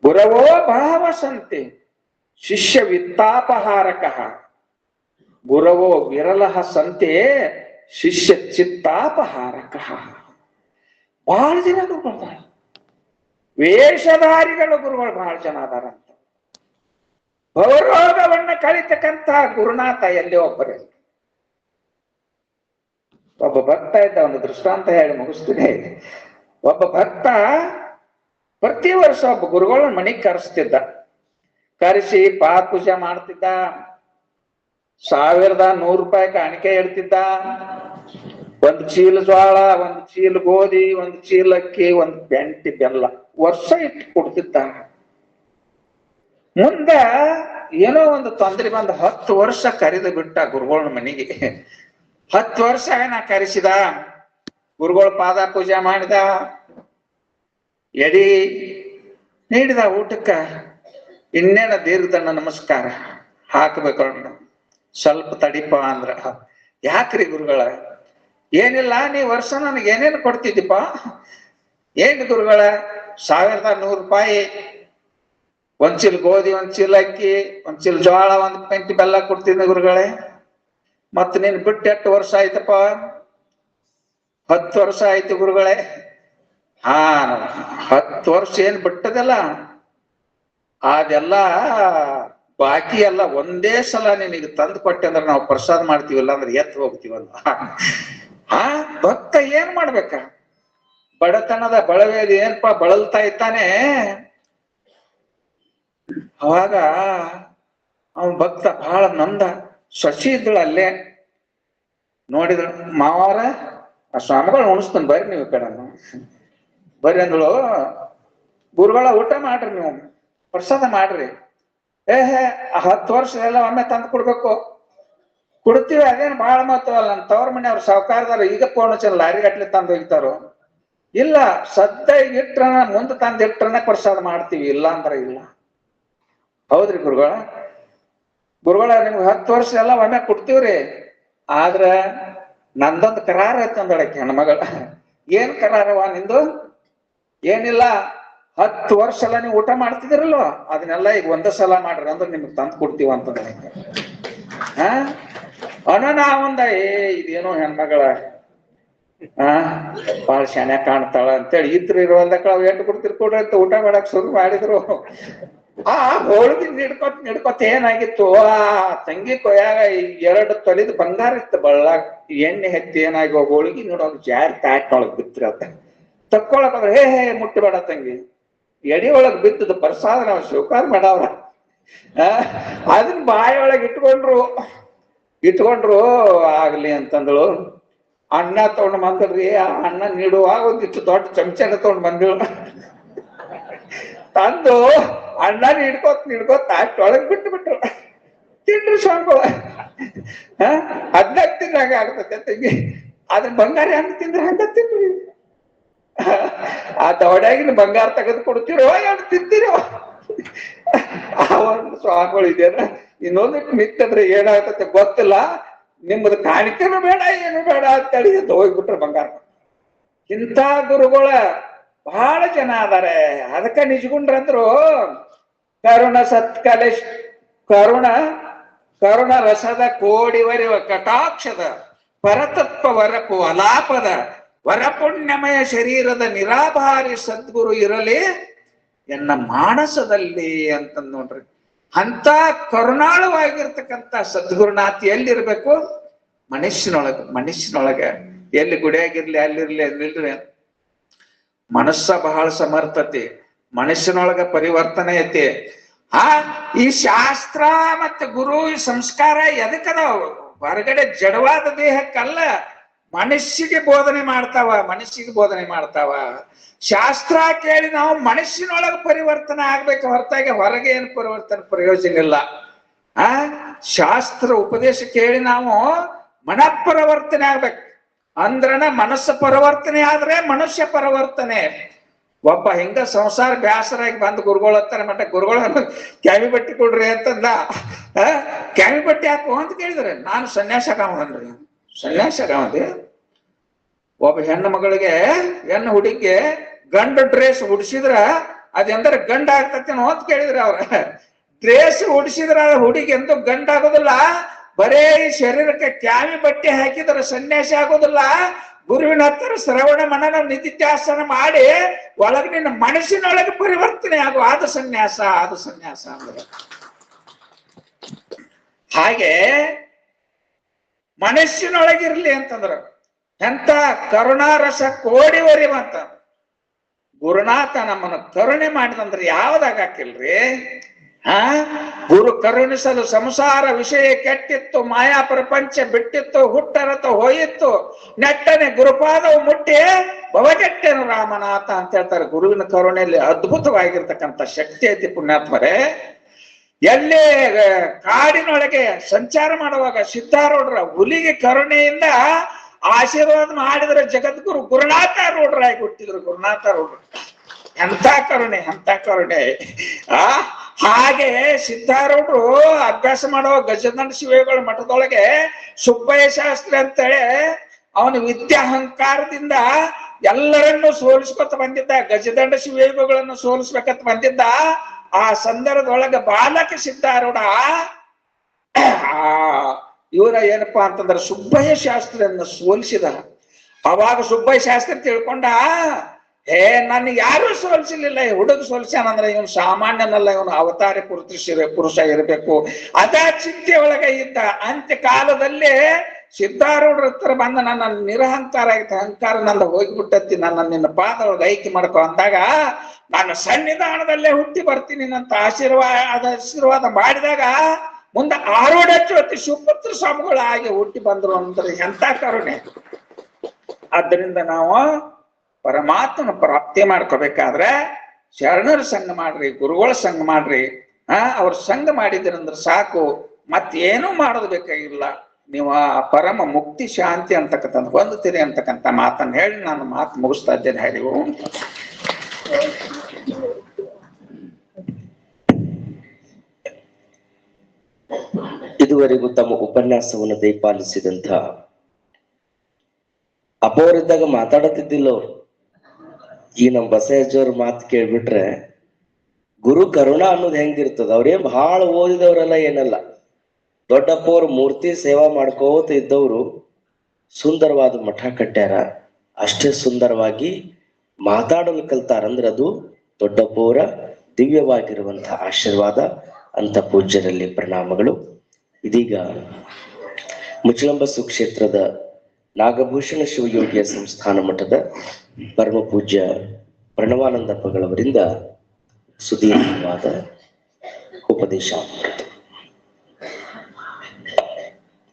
Speaker 3: ಗುರವೋ ಭಾವ ಸಂತಿ ಶಿಷ್ಯ ವಿತ್ತಾಪಹಾರಕ, ಗುರವೋ ವಿರಲ ಸಂತೆ ಶಿಷ್ಯ ಚಿತ್ತಾಪಹಾರಕ. ಬಹಳ ಜನ ಗುರುಗಳು, ವೇಷಧಾರಿಗಳು ಗುರುಗಳು ಬಹಳ ಜನ ಅದಾರಂತ. ಭವರೋಗವನ್ನ ಕಳಿತಕ್ಕಂತ ಗುರುನಾಥ ಎಲ್ಲಿ ಒಬ್ಬರೇ. ಒಬ್ಬ ಭಕ್ತ ಇದ್ದ, ಒಂದು ದೃಷ್ಟಾಂತ ಹೇಳಿ ಮುಗಿಸ್ತೀನಿ. ಒಬ್ಬ ಭಕ್ತ ಪ್ರತಿ ವರ್ಷ ಒಬ್ಬ ಗುರುಗಳ ಮನೆಗೆ ಕರೆಸಿ ಪಾದ ಪೂಜೆ ಮಾಡ್ತಿದ್ದ. 1100 ರೂಪಾಯಿ ಕಾಣಿಕೆ ಇಡ್ತಿದ್ದ. 1 ಚೀಲ ಜೋಳ, 1 ಚೀಲ ಗೋಧಿ, 1 ಚೀಲ ಅಕ್ಕಿ, 1 ಪೆಂಟಿ ಬೆಲ್ಲ ವರ್ಷ ಇಟ್ಟು ಕೊಡ್ತಿದ್ದ. ಮುಂದ ಏನೋ ಒಂದು ತೊಂದರೆ ಬಂದ 10 ವರ್ಷ ಕರೆದು ಬಿಟ್ಟ ಗುರುಗಳ ಮನೆಗೆ. 10 ವರ್ಷ ನಾ ಕರೆಸಿದ, ಗುರುಗಳ ಪಾದ ಪೂಜೆ ಮಾಡಿದ, ಎಡಿ ನೀಡಿದ ಊಟಕ್ಕ. ಇನ್ನೇನ ದೀರ್ಘದಂಡ ನಮಸ್ಕಾರ ಹಾಕ್ಬೇಕು, ಸ್ವಲ್ಪ ತಡಿಪ ಅಂದ್ರ. ಯಾಕ್ರಿ ಗುರುಗಳ? ಏನಿಲ್ಲ, ನೀ ವರ್ಷ ನನಗೆ ಏನೇನು ಕೊಡ್ತಿದ್ದೀಪ? ಏನ್ ಗುರುಗಳ? 1100 ರೂಪಾಯಿ, 1 ಚೀಲ ಗೋಧಿ, 1 ಚೀಲ ಅಕ್ಕಿ, 1 ಚೀಲ ಜೋಳ, 1 ಪೆಂಟಿ ಬೆಲ್ಲ ಕೊಡ್ತಿದ್ದೆ ಗುರುಗಳೇ. ಮತ್ ನೀನ್ ಬಿಟ್ಟು ಎಷ್ಟು ವರ್ಷ ಆಯ್ತಪ್ಪ? 10 ವರ್ಷ ಆಯ್ತು ಗುರುಗಳೇ. 10 ವರ್ಷ ಏನ್ ಬಿಟ್ಟದಲ್ಲ ಅದೆಲ್ಲ ಬಾಕಿ ಎಲ್ಲ ಒಂದೇ ಸಲ ನಿನಗೆ ತಂದು ಕೊಟ್ಟೆ ಅಂದ್ರೆ ನಾವು ಪ್ರಸಾದ ಮಾಡ್ತೀವಲ್ಲ ಅಂದ್ರೆ ಎತ್ತು ಹೋಗ್ತೀವಲ್ಲ. ಭಕ್ತ ಏನ್ ಮಾಡ್ಬೇಕ? ಬಡತನದ ಬಳವೇದಿ ಏನ್ಪಾ ಬಳಲ್ತಾ ಇದ್ದಾನೆ. ಅವಾಗ ಅವನ್ ಭಕ್ತ ಬಹಳ ನಂದ. ಶಶಿ ಇದ್ದಳು ಅಲ್ಲೇ, ನೋಡಿದ್ರು. ಮಾವಾರ ಆ ಸ್ವಾಮಿಗಳು ಉಣಿಸ್ತಾನೆ, ಬರ್ರಿ ನೀವು ಈ ಕಡೆ ಬರ್ರಿ ಅಂದಳು. ಗುರುಗಳ ಊಟ ಮಾಡ್ರಿ, ನೀವು ಪ್ರಸಾದ ಮಾಡ್ರಿ. 10 ವರ್ಷದೆಲ್ಲ ಒಮ್ಮೆ ತಂದು ಕೊಡ್ಬೇಕು. ಕೊಡ್ತೀವಿ, ಅದೇನು ಬಹಳ ಮಾತವಲ್ಲ. ನನ್ನ ತವ್ರ ಮನೆ ಅವ್ರು ಸಾವುಕಾರದಾರ, ಈಗ ಪೋಣ ಲಾರಿ ಗಟ್ಲೆ ತಂದು ಹೋಗ್ತಾರೋ. ಇಲ್ಲ, ಸದ್ಯ ಇಟ್ರನ ಮುಂದೆ ತಂದು ಇಟ್ರನ ಪ್ರಸಾದ ಮಾಡ್ತೀವಿ, ಇಲ್ಲ ಅಂದ್ರ ಇಲ್ಲ. ಹೌದ್ರಿ ಗುರುಗಳ? ಗುರುಗಳ ನಿಮ್ಗೆ 10 ವರ್ಷ ಎಲ್ಲ ಒಮ್ಮೆ ಕೊಡ್ತೀವ್ರಿ, ಆದ್ರ ನಂದೊಂದು ಕರಾರ ಐತಂದಳಕ್ಕೆ ನನ್ನ ಮಗಳ. ಏನ್ ಕರಾರವ ನಿಂದು? ಏನಿಲ್ಲ, 10 ವರ್ಷ ಎಲ್ಲ ನೀವು ಊಟ ಮಾಡ್ತಿದಿರಲ್ವ, ಅದನ್ನೆಲ್ಲ ಈಗ ಒಂದೇ ಸಲ ಮಾಡ್ರಿ ಅಂದ್ರೆ ನಿಮ್ಗೆ ತಂದು ಕೊಡ್ತೀವ ಅಂತಂದ. ಅನನ ಒಂದ ಇದೇನೋ ಹೆಣ್ಮಗಳ ಬಾಳ ಶಾನ್ಯ ಕಾಣ್ತಾಳ ಅಂತೇಳಿ ಇದ್ರ ಇರುವಂದಕ್ಕ ಎಟ್ಟು ಕೊಡ್ತಿರ್ಕೊಡ್ರಿ ಅಂತ ಊಟ ಮಾಡಕ್ ಶುರು ಮಾಡಿದ್ರು. ಹೋಳಿಗೆ ನಿಡ್ಕೊತ ಏನಾಗಿತ್ತು, ತಂಗಿ ಕೊಯ್ಯಾಗ 2 ತೊಲಿದ್ ಬಂಗಾರ ಇತ್ತು ಬಳ್ಳಾಗ. ಎಣ್ಣೆ ಹತ್ತಿ ಏನಾಗಿ ಹೋಳಿಗೆ ನೋಡೋದು ಜಾರಿ ತಾಟ್ನೊಳಗ್ ಬಿತ್ರಿ ಅಂತ ತಕ್ಕೊಳಕಂದ್ರೆ ಹೇ ಮುಟ್ಟಬೇಡ ತಂಗಿ, ಎಡಿ ಒಳಗ್ ಬಿತ್ತದ ಪ್ರಸಾದ ನಾವು ಸ್ವೀಕಾರ ಮಾಡವ್ರ. ಅದನ್ನ ಬಾಯೊಳಗೆ ಇಟ್ಕೊಂಡ್ರು ಆಗ್ಲಿ ಅಂತಂದಳು. ಅನ್ನ ತಗೊಂಡ್ ಬಂದ್ರಿ, ಆ ಅನ್ನ ನೀಡುವಾಗ ಒಂದಿಷ್ಟು ದೊಡ್ಡ ಚಮಚನ ತಗೊಂಡ್ ಬಂದಳು. ತಂದು ಅನ್ನ ನೀಡ್ಕೋತ್ ಅಷ್ಟೊಳಗ್ ಬಿಟ್ಟು ತಿಂಡ್ರಿ ಸ್ವಾಮಿಗಳು. 14 ತಿಂದ್ರಾಗ ಆಗ್ತತೆ ತಂಗಿ, ಅದನ್ನ ಬಂಗಾರ ಹೆಂಗ್ ತಿಂದ್ರೆ ಹಂಗ ತಿನ್ರಿ. ಆ ದವಡ್ಯಾಗಿನ ಬಂಗಾರ ತೆಗೆದು ಕೊಡ್ತಿರೋ ಏನು ತಿಂತೀರೋ? ಒಂದು ಸ್ವಾಮಿಗಳು ಇದೇನ ಇನ್ನೊಂದಿಟ್ಟು ಮಿತ್ತಂದ್ರೆ ಏನಾಗ್ತತೆ ಗೊತ್ತಿಲ್ಲ, ನಿಮ್ಮದು ಕಾಣಿಕೆನು ಬೇಡ ಏನು ಬೇಡ ಅಂತೇಳಿ ಹೋಗ್ಬಿಟ್ರೆ ಬಂಗಾರ. ಇಂಥ ಗುರುಗಳ ಬಹಳ ಜನ ಅದಾರೆ. ಅದಕ್ಕ ನಿಜಗುಂಡ್ರಂದ್ರು ಕರುಣ ರಸದ ಕೋಡಿವರಿವ ಕಟಾಕ್ಷದ ಪರತತ್ವ ವರಪು ಅಲಾಪದ ವರಪುಣ್ಯಮಯ ಶರೀರದ ನಿರಾಭಾರಿ ಸದ್ಗುರು ಇರಲಿ ಎನ್ನ ಮಾನಸದಲ್ಲಿ ಅಂತ ನೋಡ್ರಿ. ಅಂತ ಕರುಣಾಳವಾಗಿರ್ತಕ್ಕಂಥ ಸದ್ಗುರುನಾಥ್ ಎಲ್ಲಿರ್ಬೇಕು? ಮನುಷ್ಯನೊಳಗ. ಎಲ್ಲಿ ಗುಡಿಯಾಗಿರ್ಲಿ ಅಲ್ಲಿರ್ಲಿ ಅಲ್ಲಿರ್ಲಿ ಮನಸ್ಸ ಬಹಳ ಸಮರ್ಥತೆ, ಮನುಷ್ಯನೊಳಗ ಪರಿವರ್ತನೆ ಐತಿ. ಈ ಶಾಸ್ತ್ರ ಮತ್ತೆ ಗುರು ಈ ಸಂಸ್ಕಾರ ಎದಕ್ಕದಾವ? ಹೊರಗಡೆ ಜಡವಾದ ದೇಹಕ್ಕಲ್ಲ, ಮನುಷ್ಯಗೆ ಬೋಧನೆ ಮಾಡ್ತಾವ. ಶಾಸ್ತ್ರ ಕೇಳಿ ನಾವು ಮನುಷ್ಯನೊಳಗೆ ಪರಿವರ್ತನೆ ಆಗ್ಬೇಕು ಹೊರತಾಗಿ ಹೊರಗೆ ಏನು ಪರಿವರ್ತನೆ ಪ್ರಯೋಜನ ಇಲ್ಲ. ಶಾಸ್ತ್ರ ಉಪದೇಶ ಕೇಳಿ ನಾವು ಮನಃಪರಿವರ್ತನೆ ಆಗ್ಬೇಕು. ಅಂದ್ರನ ಮನಸ್ಸು ಪರಿವರ್ತನೆ ಆದ್ರೆ ಮನುಷ್ಯ ಪರಿವರ್ತನೆ. ಒಬ್ಬ ಹಿಂಗ ಸಂಸಾರ ಬ್ಯಾಸರಾಗಿ ಬಂದು ಗುರುಗಳು ಹತ್ತಾರ ಮಟ್ಟ ಗುರುಗಳು ಕ್ಯಾವಿ ಬಟ್ಟಿ ಕೊಡ್ರಿ ಅಂತಂದ. ಕ್ಯಾವಿ ಬಟ್ಟಿ ಹಾಕು ಅಂತ ಕೇಳಿದ್ರೆ ನಾನು ಸನ್ಯಾಸಕಾಮನ್ರಿ. ಸನ್ಯಾಸಕಾಮದಿ ಒಬ್ಬ ಹೆಣ್ಣು ಮಗಳಿಗೆ ಹೆಣ್ಣು ಹುಡುಗಿಗೆ ಗಂಡು ಡ್ರೆಸ್ ಉಡಿಸಿದ್ರ ಅದೆಂದ್ರೆ ಗಂಡ ಆಗ್ತತೇನೋ ಅಂತ ಕೇಳಿದ್ರ ಅವ್ರ. ಡ್ರೆಸ್ ಉಡಿಸಿದ್ರ ಹುಡುಗಿ ಎಂತೂ ಗಂಡ ಆಗೋದಿಲ್ಲ, ಬರೇ ಶರೀರಕ್ಕೆ ಕ್ಯಾವಿ ಬಟ್ಟೆ ಹಾಕಿದ್ರೆ ಸನ್ಯಾಸಿ ಆಗೋದಿಲ್ಲ. ಗುರುವಿನ ಹತ್ತಿರ ಶ್ರವಣ ಮನನ ನಿಧಿತ್ಯಾಸನ ಮಾಡಿ ಒಳಗೆ ನಿನ್ನ ಮನಸ್ಸಿನೊಳಗೆ ಪರಿವರ್ತನೆ ಆಗುವ ಅದು ಸನ್ಯಾಸ ಅಂದ್ರೆ. ಹಾಗೆ ಮನಸ್ಸಿನೊಳಗಿರ್ಲಿ ಅಂತಂದ್ರ ಎಂತ ಕರುಣಾರಸ ಕೋಡಿವರಿವಂತ ಗುರುನಾಥ ನಮ್ಮನ್ನು ಕರುಣೆ ಮಾಡಿದಂದ್ರೆ ಯಾವ್ದಾಗ ಹಾಕಿಲ್ರಿ? ಗುರು ಕರುಣಿಸಲು ಸಂಸಾರ ವಿಷಯ ಕೆಟ್ಟಿತ್ತು, ಮಾಯಾ ಪ್ರಪಂಚ ಬಿಟ್ಟಿತ್ತು, ಹುಟ್ಟರತ ಹೋಯಿತ್ತು, ನೆಟ್ಟನೆ ಗುರುಪಾದವು ಮುಟ್ಟಿ ಭವಗೆಟ್ಟೆನು ರಾಮನಾಥ ಅಂತ ಹೇಳ್ತಾರೆ. ಗುರುವಿನ ಕರುಣೆಯಲ್ಲಿ ಅದ್ಭುತವಾಗಿರ್ತಕ್ಕಂಥ ಶಕ್ತಿ ಐತಿ ಪುಣ್ಯಾತ್ಮರೇ. ಎಲ್ಲಿ ಕಾಡಿನೊಳಗೆ ಸಂಚಾರ ಮಾಡುವಾಗ ಸಿದ್ಧಾರೂಢರ ಹುಲಿಗೆ ಕರುಣೆಯಿಂದ ಆಶೀರ್ವಾದ ಮಾಡಿದ್ರೆ ಜಗದ್ಗುರು ಗುರುನಾಥರೂಢರಾಗಿ ಹುಟ್ಟಿದ್ರು. ಗುರುನಾಥರೂಢರು ಎಂಥ ಕರುಣೆ, ಎಂಥ ಕರುಣೆ. ಹಾಗೆ ಸಿದ್ಧಾರೂಢರು ಅಭ್ಯಾಸ ಮಾಡುವ ಗಜದಂಡ ಶಿವಗಳ ಮಠದೊಳಗೆ ಸುಬ್ಬಯ್ಯ ಶಾಸ್ತ್ರಿ ಅಂತೇಳಿ ಅವನ ವಿದ್ಯಾಹಂಕಾರದಿಂದ ಎಲ್ಲರನ್ನೂ ಸೋಲಿಸ್ಕೊತ ಬಂದಿದ್ದ. ಗಜದಂಡ ಶಿವಗಳನ್ನು ಸೋಲಿಸ್ಬೇಕಂತ ಬಂದಿದ್ದ. ಆ ಸಂದರ್ಭದೊಳಗೆ ಬಾಲಕ ಸಿದ್ಧಾರೂಢ ಇವರ ಏನಪ್ಪಾ ಅಂತಂದ್ರೆ ಸುಬ್ಬಯ್ಯ ಶಾಸ್ತ್ರಿಯನ್ನು ಸೋಲಿಸಿದ. ಅವಾಗ ಸುಬ್ಬಯ್ಯ ಶಾಸ್ತ್ರಿ ತಿಳ್ಕೊಂಡ, ನನ್ನ ಯಾರು ಸೋಲಿಸಲಿಲ್ಲ, ಈ ಹುಡುಗ ಸೋಲಿಸ್ಯಾನಂದ್ರೆ ಇವನು ಸಾಮಾನ್ಯನಲ್ಲ, ಇವನು ಅವತಾರಿ ಪುರುಷ ಇರಬೇಕು. ಅದ ಚಿಂತೆ ಒಳಗೆ ಇದ್ದ. ಅಂತ್ಯ ಕಾಲದಲ್ಲಿ ಸಿದ್ಧಾರೂಢರ ಹತ್ರ ಬಂದ, ನನ್ನ ನಿರಹಂಕಾರ ಆಗಿತ್ತು, ಅಹಂಕಾರ ನಂದ ಹೋಗಿಬಿಟ್ಟತಿ, ನನ್ನ ನಿನ್ನ ಪಾದೊಳಗೆ ಐಕ್ಯ ಮಾಡ್ಕೊ ಅಂದಾಗ, ನಾನು ಸನ್ನಿಧಾನದಲ್ಲೇ ಹುಟ್ಟಿ ಬರ್ತೀನಿ ಅಂತ ಆಶೀರ್ವಾದ ಮಾಡಿದಾಗ ಮುಂದೆ ಆರೂಢ ಜ್ಯೋತಿ ಸುಪುತ್ರ ಸ್ವಾಮಿಗಳಾಗಿ ಹುಟ್ಟಿ ಬಂದ್ರು ಅಂದ್ರೆ ಎಂತ ಕರುಣೆ. ಆದ್ದರಿಂದ ನಾವು ಪರಮಾತ್ಮನ ಪ್ರಾಪ್ತಿ ಮಾಡ್ಕೋಬೇಕಾದ್ರೆ ಶರಣರ ಸಂಘ ಮಾಡ್ರಿ, ಗುರುಗಳ ಸಂಘ ಮಾಡ್ರಿ. ಅವ್ರ ಸಂಘ ಮಾಡಿದ್ರಂದ್ರೆ ಸಾಕು, ಮತ್ತೇನೂ ಮಾಡೋದು ಬೇಕಾಗಿಲ್ಲ. ನೀವು ಆ ಪರಮ ಮುಕ್ತಿ ಶಾಂತಿ ಅಂತಕ್ಕಂಥ ಹೊಂದುತ್ತೀರಿ ಅಂತಕ್ಕಂಥ ಮಾತನ್ನು ಹೇಳಿ ನಾನು ಮಾತು ಮುಗಿಸ್ತಾ ಇದ್ದೇನೆ. ಹೇಳಿ
Speaker 2: ಇದುವರೆಗೂ ತಮ್ಮ ಉಪನ್ಯಾಸವನ್ನು ದಯಪಾಲಿಸಿದಂತ ಅಪ್ಪವರಿದ್ದಾಗ ಮಾತಾಡತಿದ್ದಿಲ್ಲ ಅವ್ರು. ಈ ನಮ್ಮ ಬಸವಜ್ಜವ್ರ ಮಾತು ಕೇಳ್ಬಿಟ್ರೆ ಗುರು ಕರುಣ ಅನ್ನೋದು ಹೆಂಗಿರ್ತದ. ಅವ್ರೇನ್ ಬಹಳ ಓದಿದವ್ರಲ್ಲ ಏನಲ್ಲ, ದೊಡ್ಡಪ್ಪವ್ರ ಮೂರ್ತಿ ಸೇವಾ ಮಾಡ್ಕೋತ ಇದ್ದವ್ರು ಸುಂದರವಾದ ಮಠ ಕಟ್ಟ್ಯಾರ. ಅಷ್ಟೇ ಸುಂದರವಾಗಿ ಮಾತಾಡಲು ಕಲ್ತಾರಂದ್ರೆ ಅದು ದೊಡ್ಡಪ್ಪವರ ದಿವ್ಯವಾಗಿರುವಂತಹ ಆಶೀರ್ವಾದ. ಅಂತ ಪೂಜ್ಯರಲ್ಲಿ ಪ್ರಣಾಮಗಳು. ಇದೀಗ ಮುಚ್ಚಳಂಬ ಸುಕ್ಷೇತ್ರದ ನಾಗಭೂಷಣ ಶಿವಯೋಗಿಯ ಸಂಸ್ಥಾನ ಮಠದ ಪರಮ ಪೂಜ್ಯ ಪ್ರಣವಾನಂದಪ್ಪಗಳವರಿಂದ ಸುದೀರ್ಘವಾದ ಉಪದೇಶ.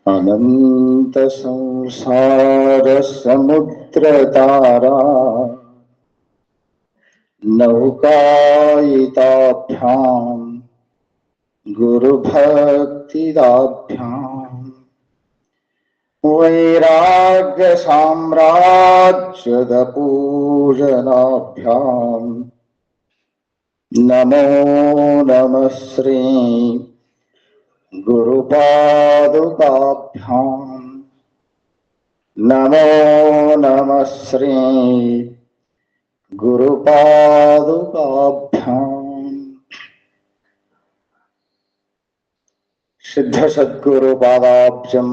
Speaker 4: ಅನಂತ ಸಂಸಾರ ಸಮುದ್ರ ತಾರಾ ನೌಕಾಯಿತಾಭ್ಯಾಂ ಗುರು ಭಕ್ತಿದಾಭ್ಯಾಂ ವೈರಾಗ್ಯ ಸಾಮ್ರಾಜ್ಯದ ಪೂಜನಾಭ್ಯಾಂ ನಮೋ ನಮಃ ಶ್ರೀ ಗುರುಪಾದುಕಾಭ್ಯಾಂ ನಮೋ ನಮಃ ಶ್ರೀ ಗುರುಪಾದುಕಾಭ್ಯಾಂ. ಸಿದ್ಧ ಸದ್ಗುರು ಪಾದಾಬ್ಜಂ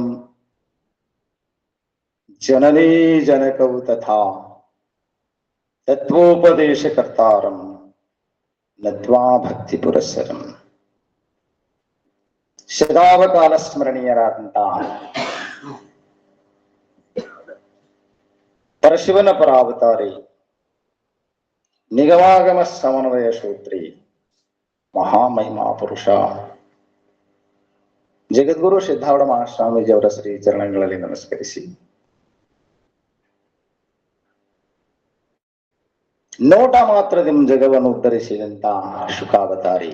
Speaker 4: ಜನನೀ ಜನಕವು ತಥಾ ತತ್ವೋಪದೇಶಕರ್ತಾರಂ ನತ್ವಾ ಭಕ್ತಿ ಪುರಸ್ಸರಂ. ಶತಾವಕಾಲ ಸ್ಮರಣೀಯರಾದಂತ ಪರಶಿವನ ಪರಾವತಾರಿ ನಿಗಮಾಗಮ ಸಮನ್ವಯ ಶ್ರೋತ್ರಿ ಮಹಾಮಹಿಮಾ ಪುರುಷ ಜಗದ್ಗುರು ಸಿದ್ಧಾರೂಢ ಮಹಾಸ್ವಾಮೀಜಿ ಅವರ ಶ್ರೀ ಚರಣಗಳಲ್ಲಿ ನಮಸ್ಕರಿಸಿ, ನೋಟ ಮಾತ್ರದಿಂದ ಜಗವನ್ನು ಉದ್ಧರಿಸಿದಂತ ಶುಕಾವತಾರಿ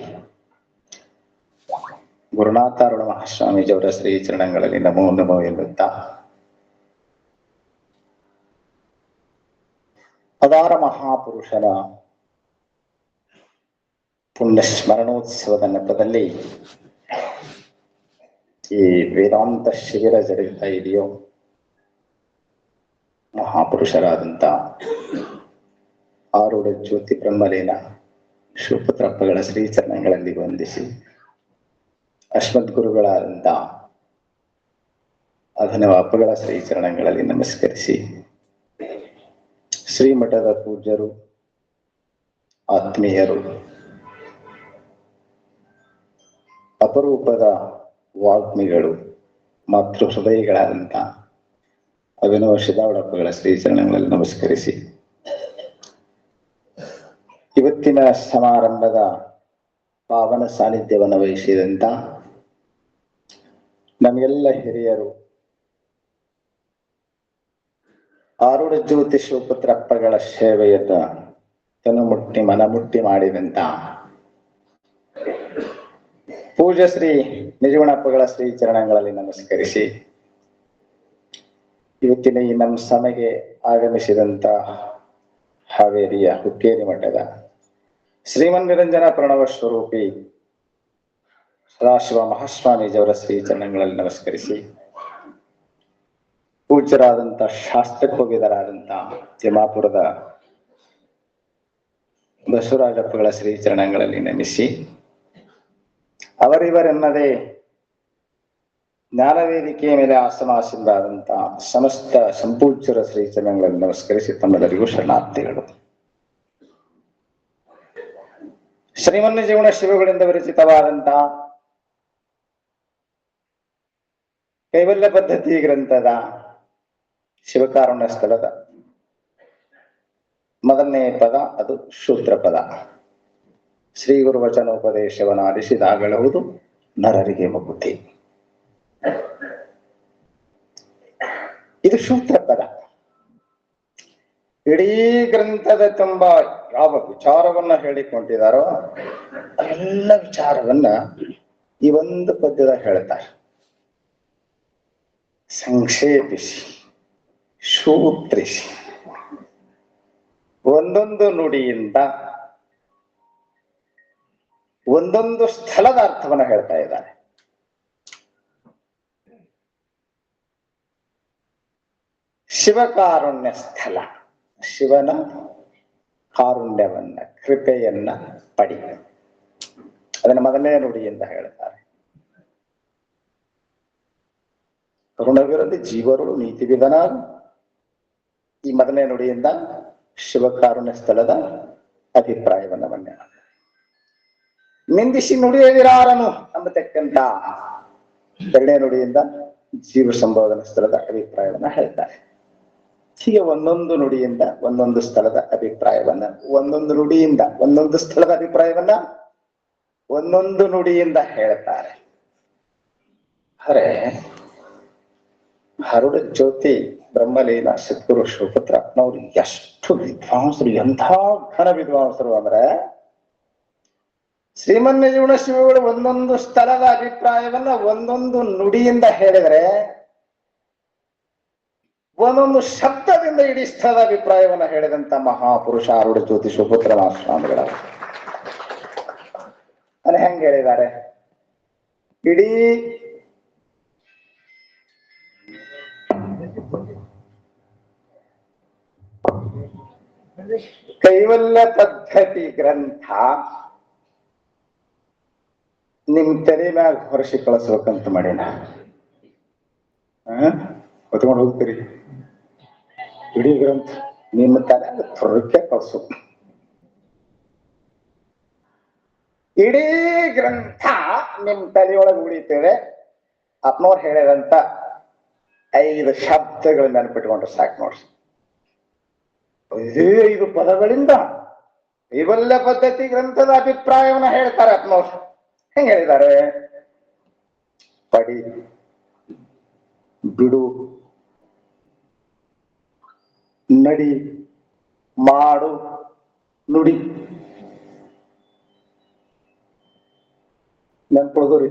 Speaker 4: ಗುರುನಾಥಾರೂಢ ಮಹಾಸ್ವಾಮೀಜಿ ಅವರ ಶ್ರೀ ಚರಣಗಳಲ್ಲಿ ನಮೋ ನಮೋ ಎನ್ನುತ್ತಾ ಅದಾರ ಮಹಾಪುರುಷನ ಪುಣ್ಯ ಸ್ಮರಣೋತ್ಸವದ ನೆಪದಲ್ಲಿ ಈ ವೇದಾಂತ ಶಿಬಿರ ಜರುಗ್ತಾ ಇದೆಯೋ, ಮಹಾಪುರುಷರಾದಂತ ಆರೂಢ ಜ್ಯೋತಿ ಬ್ರಹ್ಮಲೀನ ಶಿವಪುತ್ರಪ್ಪಗಳ ಶ್ರೀಚರಣಗಳಲ್ಲಿ ವಂದಿಸಿ, ಅಶ್ಮತ್ ಗುರುಗಳಾದಂತ ಅಭಿನವ ಅಪ್ಪಗಳ ಶ್ರೀಚರಣಗಳಲ್ಲಿ ನಮಸ್ಕರಿಸಿ, ಶ್ರೀಮಠದ ಪೂಜ್ಯರು, ಆತ್ಮೀಯರು, ಅಪರೂಪದ ವಾಗ್ಮಿಗಳು, ಮಾತೃ ಹೃದಯಗಳಾದಂತ ಅಭಿನವ ಸಿದ್ಧಾರೂಢಪ್ಪಗಳ ಶ್ರೀಚರಣಗಳಲ್ಲಿ ನಮಸ್ಕರಿಸಿ, ಇವತ್ತಿನ ಸಮಾರಂಭದ ಪಾವನ ಸಾನ್ನಿಧ್ಯವನ್ನು ವಹಿಸಿದಂತ ನಮಗೆಲ್ಲ ಹಿರಿಯರು, ಆರೂಢ ಜ್ಯೋತಿ ಶಿವಪುತ್ರಪ್ಪಗಳ ಸೇವೆಯನ್ನ ತನು ಮುಟ್ಟಿ ಮನ ಮುಟ್ಟಿ ಮಾಡಿದಂತ ಪೂಜ್ಯ ಶ್ರೀ ನಿಜಗುಣಪ್ಪಗಳ ಶ್ರೀ ಚರಣಗಳಲ್ಲಿ ನಮಸ್ಕರಿಸಿ, ಇವತ್ತಿನ ಈ ನಮ್ಮ ಸಭೆಗೆ ಆಗಮಿಸಿದಂತ ಹಾವೇರಿಯ ಹುಕ್ಕೇರಿ ಮಠದ ಶ್ರೀಮನ್ ನಿರಂಜನ ಪ್ರಣವ ಸ್ವರೂಪಿ ಸದಾಶಿವ ಮಹಾಸ್ವಾಮೀಜಿಯವರ ಶ್ರೀ ಚರಣಗಳಲ್ಲಿ ನಮಸ್ಕರಿಸಿ, ಪೂಜ್ಯರಾದಂತ ಶಾಸ್ತ್ರಕೋವಿದರಾದಂತ ತಿಮ್ಮಾಪುರದ ಬಸವರಾಜಪ್ಪಗಳ ಶ್ರೀ ಚರಣಗಳಲ್ಲಿ ನಮಿಸಿ, ಅವರಿವರೆನ್ನದೇ ಜ್ಞಾನವೇದಿಕೆಯ ಮೇಲೆ ಆಸನಾಸೀನರಾದಂತ ಸಮಸ್ತ ಸಂಪೂಜ್ಯರ ಶ್ರೀ ಚರಣಗಳಲ್ಲಿ ನಮಸ್ಕರಿಸಿ ತಮ್ಮೆಲ್ಲರಿಗೂ ಶರಣಾರ್ಥಿಗಳು. ಶ್ರೀಮನ್ನ ಜೀವನ ಶಿವಗಳಿಂದ ವಿರಚಿತವಾದಂತ ಕೈವಲ್ಯ ಪದ್ಧತಿ ಗ್ರಂಥದ ಶಿವಕಾರುಣ್ಯ ಸ್ಥಳದ ಮೊದಲನೇ ಪದ ಅದು ಶೂದ್ರ ಪದ. ಶ್ರೀ ಗುರು ವಚನೋಪದೇಶವನ್ನು ಆಲಿಸಿದಾಗಲಹುದು ನರರಿಗೆ ಮುಕುತಿ. ಇದು ಶೂದ್ರ ಪದ. ಇಡೀ ಗ್ರಂಥದ ತುಂಬ ಯಾವ ವಿಚಾರವನ್ನ ಹೇಳಿಕೊಂಡಿದ್ದಾರೋ ಎಲ್ಲ ವಿಚಾರವನ್ನ ಈ ಒಂದು ಪದ್ಯದ ಹೇಳ್ತಾರೆ. ಸಂಕ್ಷೇಪಿಸಿ, ಸೂತ್ರಿಸಿ, ಒಂದೊಂದು ನುಡಿಯಿಂದ ಒಂದೊಂದು ಸ್ಥಳದ ಅರ್ಥವನ್ನ ಹೇಳ್ತಾ ಇದ್ದಾರೆ. ಶಿವಕಾರುಣ್ಯ ಸ್ಥಳ, ಶಿವನ ಕಾರುಣ್ಯವನ್ನ ಕೃಪೆಯನ್ನ ಪಡಿ, ಅದನ್ನ ಮೊದಲನೇ ನುಡಿಯಿಂದ ಹೇಳ್ತಾರೆ. ಕರುಣವಿರಲಿ ಜೀವರುಳು ನೀತಿ ವಿಧನಾರು, ಈ ಮೊದಲನೇ ನುಡಿಯಿಂದ ಶಿವಕಾರುಣ್ಯ ಸ್ಥಳದ ಅಭಿಪ್ರಾಯವನ್ನ ಮನ್ಯ ನಿಂದಿಸಿ ನುಡಿಯದಿರಾರನು ಅನ್ನತಕ್ಕಂತ ಎರಡನೇ ನುಡಿಯಿಂದ ಜೀವ ಸಂಬೋಧನ ಸ್ಥಳದ ಅಭಿಪ್ರಾಯವನ್ನ ಹೇಳ್ತಾರೆ. ಹೀಗೆ ಒಂದೊಂದು ನುಡಿಯಿಂದ ಒಂದೊಂದು ಸ್ಥಳದ ಅಭಿಪ್ರಾಯವನ್ನ, ಒಂದೊಂದು ನುಡಿಯಿಂದ ಒಂದೊಂದು ಸ್ಥಳದ ಅಭಿಪ್ರಾಯವನ್ನ ಒಂದೊಂದು ನುಡಿಯಿಂದ ಹೇಳ್ತಾರೆ. ಅರೆ ಆರೂಢ ಜ್ಯೋತಿ ಬ್ರಹ್ಮಲೀನ ಸದ್ಗುರು ಶಿವಪುತ್ರಪ್ಪನವ್ರು ಎಷ್ಟು ವಿದ್ವಾಂಸರು, ಎಂಥ ಘನ ವಿದ್ವಾಂಸರು ಅಂದ್ರೆ, ಶ್ರೀಮನ್ ಜೀವನ ಶಿವಗಳು ಒಂದೊಂದು ಸ್ಥಳದ ಅಭಿಪ್ರಾಯವನ್ನ ಒಂದೊಂದು ನುಡಿಯಿಂದ ಹೇಳಿದರೆ, ಒಂದೊಂದು ಶಬ್ದದಿಂದ ಇಡೀ ಸ್ಥಳದ ಅಭಿಪ್ರಾಯವನ್ನ ಹೇಳಿದಂತ ಮಹಾಪುರುಷ ಆರೂಢ ಜ್ಯೋತಿ ಶಿವಪುತ್ರ ಮಹಾಸ್ವಾಮಿಗಳ ಅದು ಹೆಂಗ್ ಹೇಳಿದ್ದಾರೆ? ಇಡೀ ಕೈವಲ್ಯ ಪದ್ಧತಿ ಗ್ರಂಥ ನಿಮ್ ತಲೆ ಮ್ಯಾಗ ಹೊರಸಿ ಕಳಿಸ್ಬೇಕಂತ ಮಾಡಿನ. ಹೊತ್ಕೊಂಡು ಹೋಗ್ತೀರಿ ಇಡೀ ಗ್ರಂಥ ನಿಮ್ಮ ತಲೆ ಹೊರಕ್ಕೆ ಕಳ್ಸು. ಇಡೀ ಗ್ರಂಥ ನಿಮ್ ತಲೆಯೊಳಗೆ ಉಳಿತೇವೆ. ಅಪ್ನವ್ರು ಹೇಳಿದಂತ 5 ಶಬ್ದಗಳು ನೆನಪಿಟ್ಕೊಂಡ್ರೆ ಸಾಕು ನೋಡ್ರಿ. 5 ಪದಗಳಿಂದ ಕೈವಲ್ಯ ಪದ್ಧತಿ ಗ್ರಂಥದ ಅಭಿಪ್ರಾಯವನ್ನ ಹೇಳ್ತಾರೆ ಅಪ್ನವ್ರು. ಹೆಂಗ್ ಹೇಳಿದ್ದಾರೆ? ಪಡಿ, ಬಿಡು, ನಡಿ, ಮಾಡು, ನುಡಿ. ನೆನ್ಕೊಳ್ದವ್ರಿ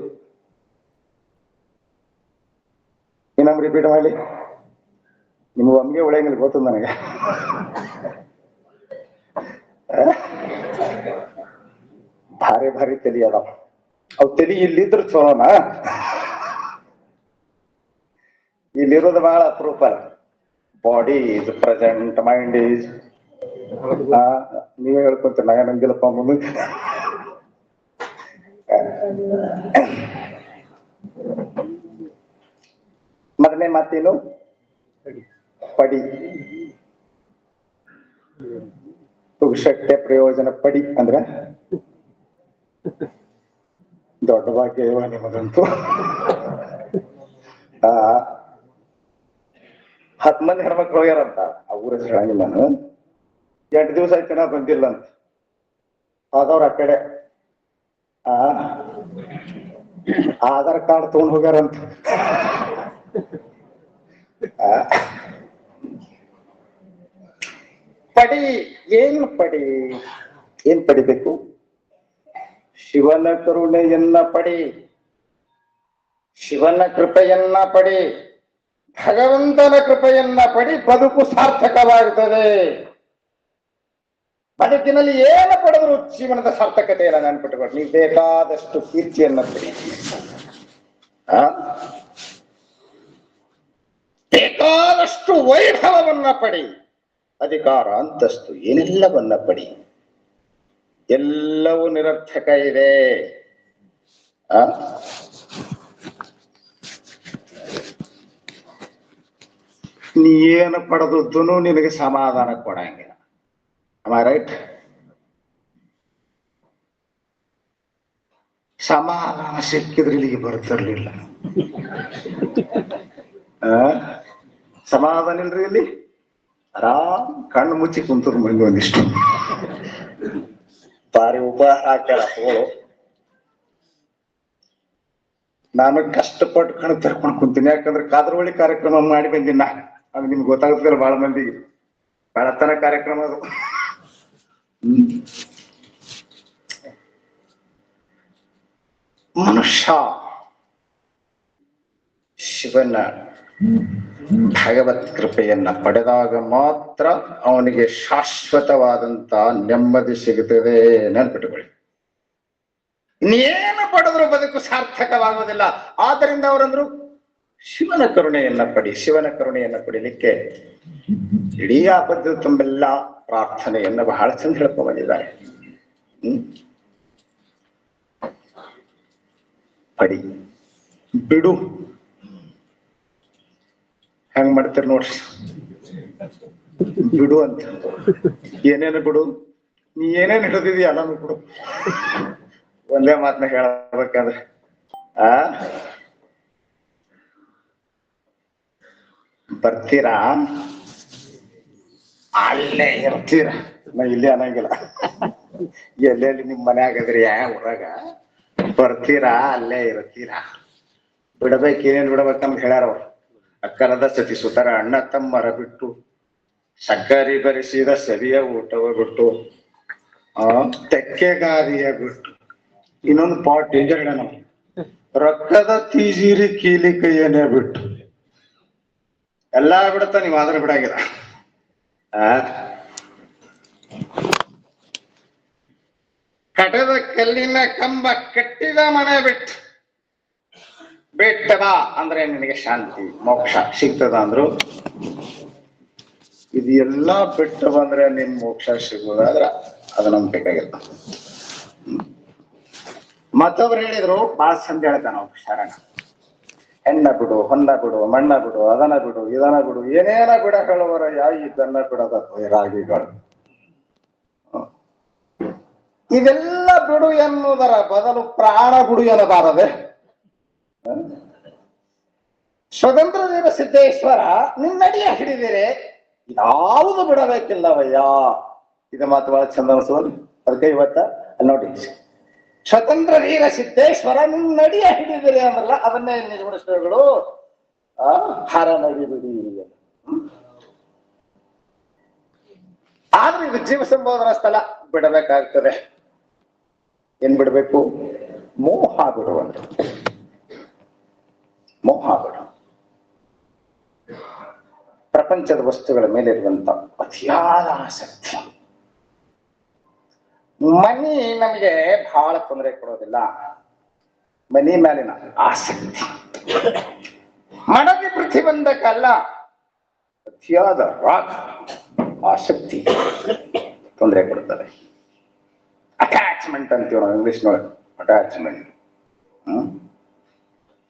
Speaker 4: ಇನ್ನೊಮ್ಮೆ ರಿಪೀಟ್ ಮಾಡಿ. ನಿಮ್ಗೆ ಒಮ್ಗೆ ಉಳಿಯಂಗಿಲ್ಲ ಗೊತ್ತದ ನನಗೆ. ಭಾರಿ ಭಾರಿ ತಲಿ ಅದಾವ. ಅವ್ ತಲಿ ಇಲ್ಲಿದ್ರು ಚಲೋನಾ? ಇಲ್ಲಿರೋದು ಬಹಳ ಅಪರೂಪ. Body is present, mind is, ನೀವೇ ಹೇಳ್ಕೊಂತೀರಿ, ನಾ ನಂಗಿಲ್ಲಪ್ಪ ಮುಂದೆ. ಮೊದಲನೇ ಮಾತೇನು? ಪಡಿ. ಶಕ್ತಿಯ ಪ್ರಯೋಜನ ಪಡಿ ಅಂದ್ರೆ ದೊಡ್ಡ ಭಾಗ್ಯ ಇವ ನಿಮಗಂತೂ. 10 ಮಂದಿ ಹೆಣ್ಮಕ್ಳು ಹೋಗ್ಯಾರಂತ ಆ ಊರ ಹೇಳಂಗಿಲ್ಲ. 8 ದಿವಸ ಆಯ್ತು ನಾ ಬಂದಿಲ್ಲ ಅಂತ. ಆದವ್ರ ಆ ಕಡೆ ಆ ಆಧಾರ್ ಕಾರ್ಡ್ ತಗೊಂಡ್ ಹೋಗ್ಯಾರಂತ. ಆ, ಪಡಿ ಏನು ಪಡಿ, ಏನ್ ಪಡಿಬೇಕು? ಶಿವನ ಕರುಣೆಯನ್ನ ಪಡಿ, ಶಿವನ ಕೃಪೆಯನ್ನ ಪಡಿ, ಭಗವಂತನ ಕೃಪೆಯನ್ನ ಪಡಿ, ಬದುಕು ಸಾರ್ಥಕವಾಗುತ್ತದೆ. ಬದುಕಿನಲ್ಲಿ ಏನು ಪಡೆದ್ರು ಜೀವನದ ಸಾರ್ಥಕತೆ ಇಲ್ಲ. ನೆನ್ಪಿಟ್ಟುಕೊಂಡು ನೀವು ಬೇಕಾದಷ್ಟು ಕೀರ್ತಿಯನ್ನ ಪಡಿ, ಬೇಕಾದಷ್ಟು ವೈಭವವನ್ನ ಪಡಿ, ಅಧಿಕಾರ ಅಂತಸ್ತು ಏನೆಲ್ಲವನ್ನ ಪಡಿ, ಎಲ್ಲವೂ ನಿರರ್ಥಕ ಇದೆ. ನೀ ಏನು ಪಡೆದದ್ದೂ ನಿನಗೆ ಸಮಾಧಾನ ಕೊಡಂಗಿಲ್ಲ. ರೈಟ್? ಸಮಾಧಾನ ಸಿಕ್ಕಿದ್ರೆ ಇಲ್ಲಿಗೆ ಬರ್ತಿರ್ಲಿಲ್ಲ. ಸಮಾಧಾನ ಇಲ್ರಿ ಇಲ್ಲಿ, ಆರಾಮ್ ಕಣ್ಣು ಮುಚ್ಚಿ ಕುಂತರು ಮಂದಿ ಒಂದಿಷ್ಟು ಬಾರಿ ಉಪಹಾರ ಹಾಕ್ಯಾರ ಹೋಳು. ನಾನು ಕಷ್ಟಪಟ್ಟು ಕಣ್ಣು ತರ್ಕೊಂಡು ಕುಂತೀನಿ, ಯಾಕಂದ್ರೆ ಕಾದ್ರವಳ್ಳಿ ಕಾರ್ಯಕ್ರಮ ಮಾಡಿ ಬಂದಿನ. ಅದು ನಿಮ್ಗೆ ಗೊತ್ತಾಗುತ್ತಲ್ಲ, ಬಹಳ ಮಂದಿಗೆ ಬಹಳತನ ಕಾರ್ಯಕ್ರಮ ಅದು. ಮನುಷ್ಯ ಶಿವನ ಭಗವತ್ ಕೃಪೆಯನ್ನ ಪಡೆದಾಗ ಮಾತ್ರ ಅವನಿಗೆ ಶಾಶ್ವತವಾದಂತ ನೆಮ್ಮದಿ ಸಿಗುತ್ತದೆ. ನೆನ್ಪಿಟ್ಟುಕೊಳ್ಳಿ, ಇನ್ನೇನು ಪಡೆದ್ರು ಬದುಕು ಸಾರ್ಥಕವಾಗುವುದಿಲ್ಲ. ಆದ್ದರಿಂದ ಅವರಂದ್ರು ಶಿವನ ಕರುಣೆಯನ್ನ ಪಡಿ. ಶಿವನ ಕರುಣೆಯನ್ನ ಪಡಿಲಿಕ್ಕೆ ಇಡೀ ಆಪತ್ತು ತುಂಬೆಲ್ಲ ಪ್ರಾರ್ಥನೆಯನ್ನ ಬಹಳ ಚಂದ ಹೇಳ್ಕೊಂಡ್ ಬಂದಿದ್ದಾರೆ. ಪಡಿ, ಬಿಡು, ಹೆಂಗ್ ಮಾಡ್ತೀರಿ ನೋಡ್ರಿ. ಬಿಡು ಅಂತ ಏನೇನು ಬಿಡು, ನೀ ಏನೇನು ಹಿಡಿದಿದೀಯ ಎಲ್ಲಾನು ಬಿಡು. ಒಂದೇ ಮಾತನ್ನ ಹೇಳಬೇಕಾದ್ರೆ ಬರ್ತೀರಾ, ಅಲ್ಲೇ ಇರ್ತೀರ. ನಾ ಇಲ್ಲೇ ಅನ್ನಂಗಿಲ್ಲ, ಎಲ್ಲೆಲ್ಲಿ ನಿಮ್ ಮನೆ ಆಗದ್ರಿ ಊರಾಗ ಬರ್ತೀರಾ, ಅಲ್ಲೇ ಇರ್ತೀರಾ. ಬಿಡ್ಬೇಕು, ಏನೇನ್ ಬಿಡ್ಬೇಕಂತ ಹೇಳ್ಯಾರ ಅವ್ರು. ಅಕ್ಕರದ ಸತಿ ಸುತರ ಅಣ್ಣ ತಮ್ಮರ ಬಿಟ್ಟು, ಸಕ್ಕರೆ ಬರಿಸಿದ ಸರಿಯ ಊಟವ ಬಿಟ್ಟು, ತೆಕ್ಕೆಗಾರಿಯ ಬಿಟ್ಟು, ಇನ್ನೊಂದು ಪಾಟ್ ಡೇಂಜರ್ ಹೇಳ ನಾವು, ರೊಕ್ಕದ ತೀಜಿರಿ ಕೀಲಿ ಕೈಯನ್ನೇ ಬಿಟ್ಟು ಎಲ್ಲಾ ಬಿಡತ್ತ, ನೀವ್ ಆದ್ರೆ ಬಿಡಾಗಿಲ್ಲ. ಕಟದ ಕಲ್ಲಿನ ಕಂಬ ಕಟ್ಟಿದ ಮನೆ ಬಿಟ್ಟು ಬಿಟ್ಟದ ಅಂದ್ರೆ ನಿನಗೆ ಶಾಂತಿ ಮೋಕ್ಷ ಸಿಗ್ತದ ಅಂದ್ರು. ಇದು ಎಲ್ಲಾ ಬಿಟ್ಟು ಬಂದ್ರೆ ನಿಮ್ ಮೋಕ್ಷ ಸಿಗುದಾದ್ರ ಅದು ನಮ್ಗೆ ಬೇಕಾಗಿಲ್ಲ. ಮತ್ತೊಬ್ರು ಹೇಳಿದ್ರು, ಬಾಳ ಸಂಧಿ ಹೇಳ್ತಾನ ನಾವು ಶರಣ. ಹೆಣ್ಣ ಬಿಡು, ಹೊನ್ನ ಬಿಡು, ಮಣ್ಣ ಬಿಡು, ಅದನ ಬಿಡು, ಇದನ ಬಿಡು, ಏನೇನ ಬಿಡ ಹೇಳುವರ ಇದನ್ನ ಬಿಡದ ರಾಗಿಗಳು. ಇದೆಲ್ಲ ಬಿಡು ಎನ್ನುವುದರ ಬದಲು ಪ್ರಾಣ ಬಿಡು ಎನ್ನಬಾರದೆ. ಸ್ವತಂತ್ರ ದೇವ ಸಿದ್ದೇಶ್ವರ ನಿನ್ನಡಿಯ ಹಿಡಿದಿರೆ ಯಾವುದು ಬಿಡಬೇಕಿಲ್ಲವಯ್ಯ. ಇದು ಮಾತು ಬಹಳ ಚಂದ ಅನಿಸೋದು. ಅದಕ್ಕೆ ಇವತ್ತ ನೋಡಿ, ಸ್ವತಂತ್ರ ವೀರ ಸಿದ್ದೇಶ್ವರ ನಿನ್ನಡಿಯ ಹಿಡಿದಿರೆ ಅಂದ್ರಲ್ಲ, ಅದನ್ನೇ ನಿರ್ವಹಿಸಿಗಳು ಹರ ನಡಿ ಬಿಡಿ. ಆದ್ರೆ ಇದು ಜೀವ ಸಂಬೋಧನಾ ಸ್ಥಳ, ಬಿಡಬೇಕಾಗ್ತದೆ. ಏನ್ ಬಿಡ್ಬೇಕು? ಮೋಹ ಬಿಡುವಂತ. ಮೋಹ ಬಿಡು, ಪ್ರಪಂಚದ ವಸ್ತುಗಳ ಮೇಲೆ ಇರುವಂತ ಅತಿಯಾದ ಆಸಕ್ತಿ. ಮನಿ ನಮಗೆ ಬಹಳ ತೊಂದರೆ ಕೊಡೋದಿಲ್ಲ, ಮನಿ ಮೇಲಿನ ಆಸಕ್ತಿ. ಮನದಿ ಪ್ರತಿಬಂಧಕಲ್ಲ, ಅತಿಯಾದ ರಾಗ ಆಸಕ್ತಿ ತೊಂದರೆ ಕೊಡುತ್ತದೆ. ಅಟ್ಯಾಚ್ಮೆಂಟ್ ಅಂತೀವಿ ನಾವು ಇಂಗ್ಲಿಷ್ ನೋಡಿ, attachment.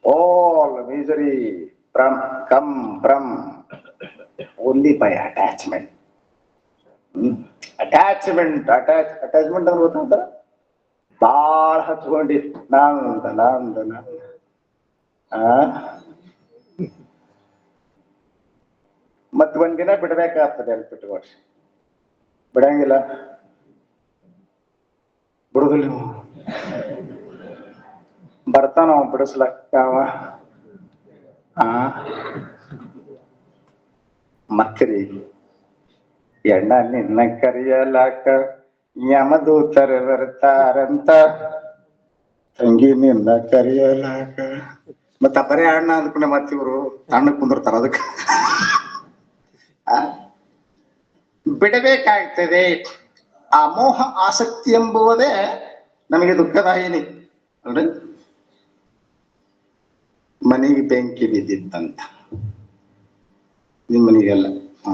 Speaker 4: All misery come from only by attachment. Attachment ಅಂದ್ರೆ ಗೊತ್ತಾಗ್ತ, ಬಾಳ ಹಚ್ಕೊಂಡಿ ನಂದ ಮತ್ ಒಂದಿನ ಬಿಡ್ಬೇಕಾಗ್ತದೆ ಅಂತ ಬಿಟ್ಕೊಡ್ರಿ. ಬಿಡಂಗಿಲ್ಲ, ಬಿಡುದಿಲ್ಲ ನೀವು. ಬರ್ತಾನ ಅವ ಬಿಡಿಸ್ಲಕ್ಕವ ಆ ಮಕ್ಕರಿ ಎಣ್ಣ ನಿನ್ನ ಕರಿಯಲಾಕ ಯಮದೂತರು ಬರ್ತಾರಂತ ತಂಗಿ ನಿನ್ನ ಕರಿಯಲಾಕ ಮತ್ತ ಬರೇ ಅಣ್ಣ ಅಂದ್ಕೊಂಡೆ ಮತ್ತ ಇವ್ರು ತಣ್ಣ ಕುಂದಿರ್ತಾರ ಅದಕ್ಕೆ ಬಿಡಬೇಕಾಗ್ತದೆ. ಆ ಮೋಹ ಆಸಕ್ತಿ ಎಂಬುವುದೇ ನಮಗೆ ದುಃಖದಾಯಿನಿ ಅಲ್ರಿ. ಮನೆಗೆ ಬೆಂಕಿ ಬಿದ್ದಿತ್ತಂತ, ನಿಮ್ಮ ಮನೆಗೆಲ್ಲ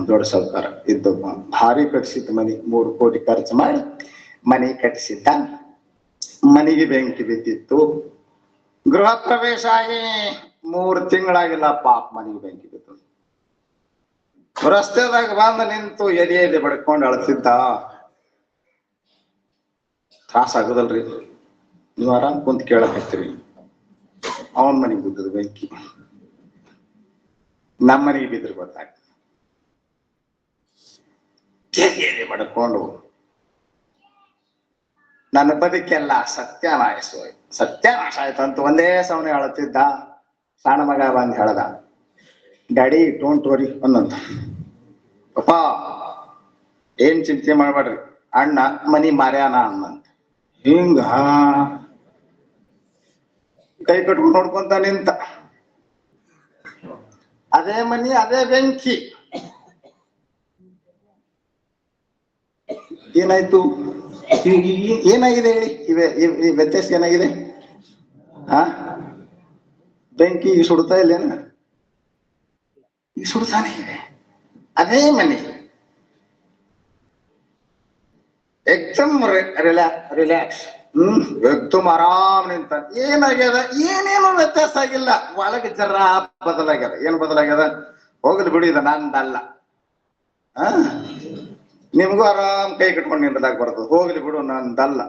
Speaker 4: ದೊಡ್ಡ ಸರ್ಕಾರ ಇದ್ದು ಭಾರಿ ಕಟ್ಸಿದ್ದ ಮನೆ, 3 ಕೋಟಿ ಖರ್ಚು ಮಾಡಿ ಮನೆ ಕಟ್ಟಿಸಿದ್ದ. ಮನೆಗೆ ಬೆಂಕಿ ಬಿದ್ದಿತ್ತು. ಗೃಹ ಪ್ರವೇಶ ಆಗಿ 3 ತಿಂಗಳಾಗಿಲ್ಲ, ಪಾಪ ಮನೆಗೆ ಬೆಂಕಿ ಬಿತ್ತು. ರಸ್ತೆದಾಗ ಬಂದು ನಿಂತು ಎದೆ ಬಡ್ಕೊಂಡು ಅಳ್ತಿದ್ದ. ತ್ರಾಸ ಆಗುದಲ್ರಿ, ನೀವು ಆರಾಮ್ ಕುಂತ ಕೇಳಕತ್ತೀರಿ. ಅವನ್ ಮನೆಗೆ ಬಿದ್ದದ ಬೆಂಕಿ, ನಮ್ಮ ಮನೆಗೆ ಬಿದ್ದರೆ ಗೊತ್ತಾಗ್ತದೆ. ಎದೆ ಬಡ್ಕೊಂಡು ನನ್ನ ಬದುಕೆಲ್ಲ ಸತ್ಯನಾಶ ಆಯ್ತು ಅಂತ ಒಂದೇ ಸಮನೆ ಅಳತಿದ್ದ. ಸಣ್ಣ ಮಗ ಬಂದ್ ಹೇಳ್ದ, ಡ್ಯಾಡಿ ಡೋಂಟ್ ವರಿ ಅನ್ನಂತ. ಪಪ್ಪ ಏನ್ ಚಿಂತೆ ಮಾಡ್ಬೇಡ್ರಿ, ಅಣ್ಣ ಮನಿ ಮಾರ್ಯಾನ ಅನ್ನಂತ. ಹಿಂಗ ಕೈ ಕಟ್ಕೊಂಡು ನೋಡ್ಕೊಂತ ನಿಂತ. ಅದೇ ಮನಿ ಅದೇ ಬೆಂಕಿ. ಏನಾಯ್ತು, ಏನಾಗಿದೆ ಹೇಳಿ, ಈ ವ್ಯತ್ಯಾಸ ಏನಾಗಿದೆ? ಬೆಂಕಿ ಸುಡ್ತಾ ಇಲ್ಲೇನ? ಈಗ ಸುಡ್ತಾನೆ ಇದೆ. ಅದೇ ಮನೆ ಎಕ್ದಮ್ ರಿಲ್ಯಾಕ್ಸ್, ಎಕ್ದಮ್ ಆರಾಮ್ ನಿಂತ. ಏನಾಗ್ಯದ? ಏನೇನು ವ್ಯತ್ಯಾಸ ಆಗಿಲ್ಲ, ಒಳಗೆ ಜರ ಬದಲಾಗ್ಯದ. ಏನ್ ಬದಲಾಗ್ಯದ? ಹೋಗದ್ ಬಿಡಿ, ಇದು ನಂದಲ್ಲ. ನಿಮ್ಗೂ ಆರಾಮ್ ಕೈ ಕಟ್ಕೊಂಡು ನಿಂತದಾಗ ಬರ್ತದೆ, ಹೋಗ್ಲಿ ಬಿಡು ನಂದಲ್ಲ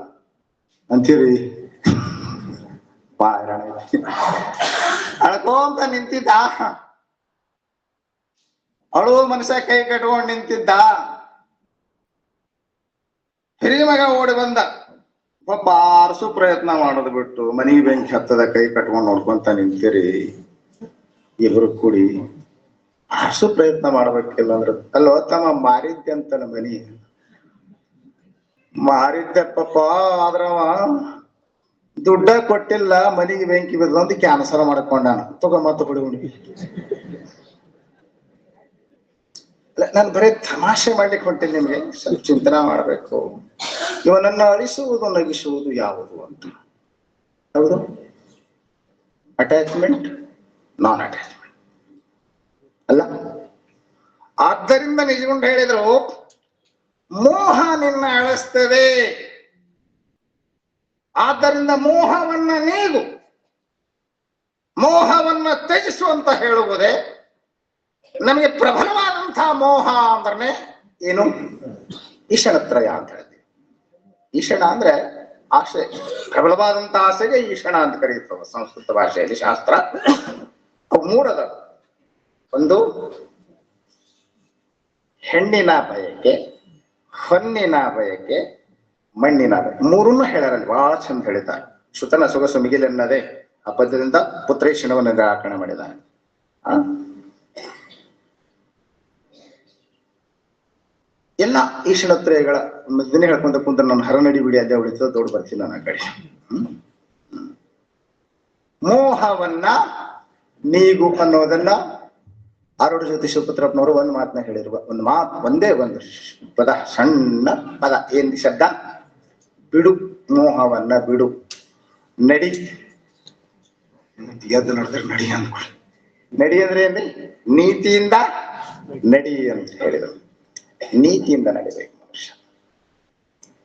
Speaker 4: ಅಂತೀರಿ. ಅಳ್ಕೊಂತ ನಿಂತಿದ್ದ, ಅಳು ಮನುಷ್ಯ ಕೈ ಕಟ್ಕೊಂಡು ನಿಂತಿದ್ದ. ಹಿರಿಯ ಮಗ ಓಡಿ ಬಂದ. ಪಾಪ ಆರ್ಸು ಪ್ರಯತ್ನ ಮಾಡೋದು ಬಿಟ್ಟು ಮನೆಗೆ ಬೆಂಕಿ ಹತ್ತದ ಕೈ ಕಟ್ಕೊಂಡು ನೋಡ್ಕೊಂತ ನಿಂತಿರಿ. ಇಬ್ರು ಕೂಡಿ ಆರ್ಸು ಪ್ರಯತ್ನ ಮಾಡ್ಬೇಕಿಲ್ಲ ಅಂದ್ರೆ, ಅಲ್ಲೋ ತಮ್ಮ ಮಾರಿದ್ದೆ ಅಂತ ಮನಿ ಮಾರಿದ್ದೆ ಪಾಪ. ಆದ್ರವ ದುಡ್ಡ ಕೊಟ್ಟಿಲ್ಲ, ಮನೆಗೆ ಬೆಂಕಿ ಬಿದ್ದಂತ ಕ್ಯಾನ್ಸಲ್ ಮಾಡ್ಕೊಂಡಾನ. ಮತ್ತ ಬಿಡುಗುಂಡಿ. ನಾನು ಬರೀ ತಮಾಷೆ ಮಾಡ್ಲಿಕ್ಕೆ ಹೊಂಟೇನೆ, ನಿಮ್ಗೆ ಸ್ವಲ್ಪ ಚಿಂತನೆ ಮಾಡ್ಬೇಕು. ಇವನನ್ನ ಅಳಿಸುವುದು ನಗಿಸುವುದು ಯಾವುದು ಅಂತ. ಹೌದು, ಅಟ್ಯಾಚ್ಮೆಂಟ್, ನಾನ್ ಅಟ್ಯಾಚ್ಮೆಂಟ್ ಅಲ್ಲ. ಆದ್ದರಿಂದ ನಿಜಗೊಂಡು ಹೇಳಿದ್ರು, ಮೋಹ ನಿನ್ನ ಅಳಿಸ್ತದೆ. ಆದ್ದರಿಂದ ಮೋಹವನ್ನ ನೀಗು, ಮೋಹವನ್ನ ತ್ಯಜಿಸು ಅಂತ ಹೇಳುವುದೇ. ನಮಗೆ ಪ್ರಬಲವಾದಂತಹ ಮೋಹ ಅಂದ್ರೆ ಏನು? ಈಶಣತ್ರಯ ಅಂತ ಹೇಳ್ತೀವಿ. ಈಶಣ ಅಂದ್ರೆ ಆಸೆ, ಪ್ರಬಲವಾದಂತಹ ಆಸೆಗೆ ಈಶಣ ಅಂತ ಕರೀತವೆ ಸಂಸ್ಕೃತ ಭಾಷೆಯಲ್ಲಿ, ಶಾಸ್ತ್ರ. ಅವು 3 ಅದ. ಒಂದು ಹೆಣ್ಣಿನ ಬಯಕೆ, ಹೊನ್ನಿನ ಬಯಕೆ, ಮಣ್ಣಿನ ಬಯಕೆ. 3 ಹೇಳ್ಯಾರಲ್ಲಿ ಬಹಳ ಚಂದ ಹೇಳಿದ್ದಾರೆ. ಸುತನ ಸೊಗಸು ಮಿಗಿಲೆನ್ನದೇ ಆ ಪದ್ಯದಿಂದ ಪುತ್ರೇಶಣವನ್ನು ನಿರಾಕರಣೆ ಮಾಡಿದ್ದಾನೆ. ಎಲ್ಲ ಈಶಣತ್ರಯಗಳ ದಿನ ಹೇಳ್ಕೊಂತ ಕುಂತ ನನ್ನ ಹರನಡಿ ಬಿಡಿ ಅಲ್ಲೇ ಉಳಿತದ, ದೊಡ್ಡ ಬರ್ತೀನಿ ನನ್ನ ಕಡೆ. ಮೋಹವನ್ನ ನೀಗು ಅನ್ನೋದನ್ನ ಆರೋಢ ಜ್ಯೋತಿ ಶಿವಪುತ್ರಪ್ಪನವರು ಒಂದು ಮಾತನ್ನ ಹೇಳಿರುವ, ಒಂದೇ ಒಂದು ಪದ, ಸಣ್ಣ ಪದ. ಏನ್ ಶಬ್ದ? ಬಿಡು, ಮೋಹವನ್ನ ಬಿಡು. ನಡಿ, ಎದ್ದು ನಡೆದ್ರೆ ನಡಿ ಅಂದ್ಕೊಳ್ಳಿ. ನಡಿ ಅಂದ್ರೆ ಏನ್ರಿ? ನೀತಿಯಿಂದ ನಡಿ ಅಂತ ಹೇಳಿದರು. ನೀತಿಯಿಂದ ನಡಿಬೇಕು ಮನುಷ್ಯ.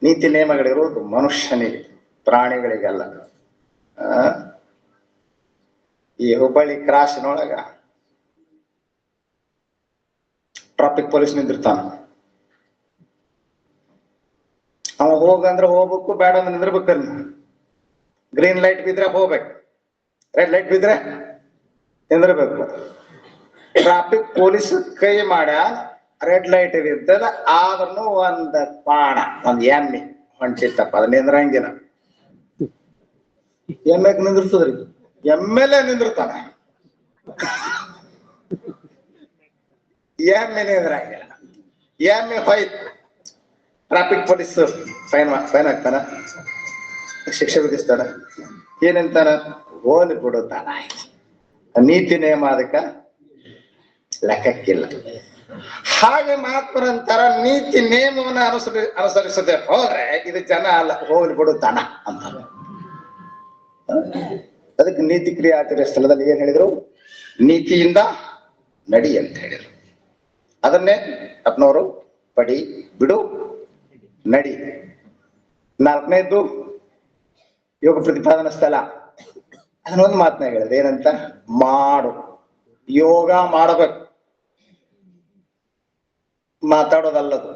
Speaker 4: ನೀತಿ ನಿಯಮಗಳಿರುವುದು ಮನುಷ್ಯನಿಗೆ, ಪ್ರಾಣಿಗಳಿಗೆಲ್ಲ. ಈ ಹುಬ್ಬಳ್ಳಿ ಕ್ರಾಸ್ನೊಳಗ ಟ್ರಾಫಿಕ್ ಪೊಲೀಸ್ ನಿಂದಿರ್ತಾನ. ಅವ ಹೋಗಂದ್ರೆ ಹೋಗ್ಬೇಕು, ಬೇಡ ಅಂದ್ರೆ ನಿಂದಿರ್ಬೇಕಲ್ಲ. ಗ್ರೀನ್ ಲೈಟ್ ಬಿದ್ರೆ ಹೋಗ್ಬೇಕು, ರೆಡ್ ಲೈಟ್ ಬಿದ್ರೆ ನಿಂದಿರ್ಬೇಕು. ಟ್ರಾಫಿಕ್ ಪೊಲೀಸ್ ಕೈ ಮಾಡ್ಯ ರೆಡ್ ಲೈಟ್ ಇರ್ತದ, ಆದ್ರೂ ಒಂದ್ ಬಾಣ, ಒಂದ್ ಎಮ್ಮಿ ಹೊಂಟಿತ್ತಪ್ಪ, ಅದ್ ನಿಂದ್ರಂಗಿಲ್ಲ. ಎಮ್ಮೆಕ್ ನಿಂದಿರ್ತದ್ರಿ, ಎಮ್ಮೆಲೆ ನಿಂದಿರ್ತಾನ, ಎಮ್ಮೆ ನಿಂದ್ರಂಗಿಲ್ಲ. ಎಮ್ಮೆ ಹೋಯ್ತು, ಟ್ರಾಫಿಕ್ ಪೊಲೀಸ್ ಫೈನ್ ಹಾಕ್ತಾನ, ಶಿಕ್ಷೆ ವಿಧಿಸ್ತಾನ. ಏನಂತಾನ? ಹೋಲಿ ಬಿಡುತ್ತಾನ. ನೀತಿ ನಿಯಮ ಅದಕ್ಕ ಲೆಕ್ಕಕ್ಕಿಲ್ಲ. ಹಾಗೆ ಮಹಾತ್ಮರಂತರ ನೀತಿ ನಿಯಮವನ್ನ ಅನುಸರಿಸದೆ ಹೋದ್ರೆ ಇದು ಜನ ಅಲ್ಲ, ಹೋಗ್ಲಿ ಬಿಡುತ್ತಾನ ಅಂತ. ಅದಕ್ಕೆ ನೀತಿ ಕ್ರಿಯೆ ಆಚರಿಸುವ ಸ್ಥಳದಲ್ಲಿ ಏನ್ ಹೇಳಿದ್ರು? ನೀತಿಯಿಂದ ನಡಿ ಅಂತ ಹೇಳಿದ್ರು. ಅದನ್ನೇ ಅಪ್ನವರು ಪಡಿ, ಬಿಡು, ನಡಿ. 4ನೇದ್ದು ಯೋಗ ಪ್ರತಿಪಾದನಾ ಸ್ಥಳ. ಅದನ್ನೊಂದು ಮಾತನ್ನ ಹೇಳಿದೆ, ಏನಂತ? ಮಾಡು. ಯೋಗ ಮಾಡಬೇಕು, ಮಾತಾಡೋದಲ್ಲದು,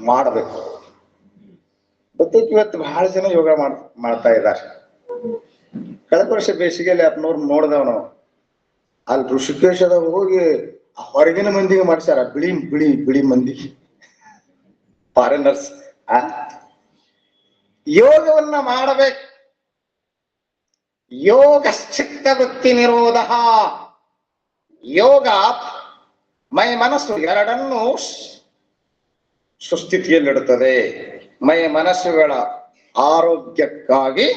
Speaker 4: ಮಾಡಬೇಕು. ಗೊತ್ತೈತಿ ಇವತ್ತು ಬಹಳ ಜನ ಯೋಗ ಮಾಡ್ತಾ ಇದ್ದಾರೆ. ಕಳೆದ ವರ್ಷ ಬೇಸಿಗೆಯಲ್ಲಿ ಅಪ್ನವ್ರು ನೋಡಿದವ್ ನಾವು. ಅಲ್ಲಿ ಋಷಿಕೇಶದಾಗ ಹೋಗಿ ಹೊರಗಿನ ಮಂದಿಗೆ ಮಾಡ್ಸ್ಯಾರ, ಬಿಳಿ ಬಿಳಿ ಬಿಳಿ ಮಂದಿ, ಫಾರಿನರ್ಸ್. ಯೋಗವನ್ನ ಮಾಡಬೇಕು. ಯೋಗ ಚಿತ್ತ ವೃತ್ತಿ ನಿರೋಧ. ಯೋಗ ಮೈ ಮನಸ್ಸು ಎರಡನ್ನೂ ಸುಸ್ಥಿತಿಯಲ್ಲಿಡುತ್ತದೆ. ಮೈ ಮನಸ್ಸುಗಳ ಆರೋಗ್ಯಕ್ಕಾಗಿ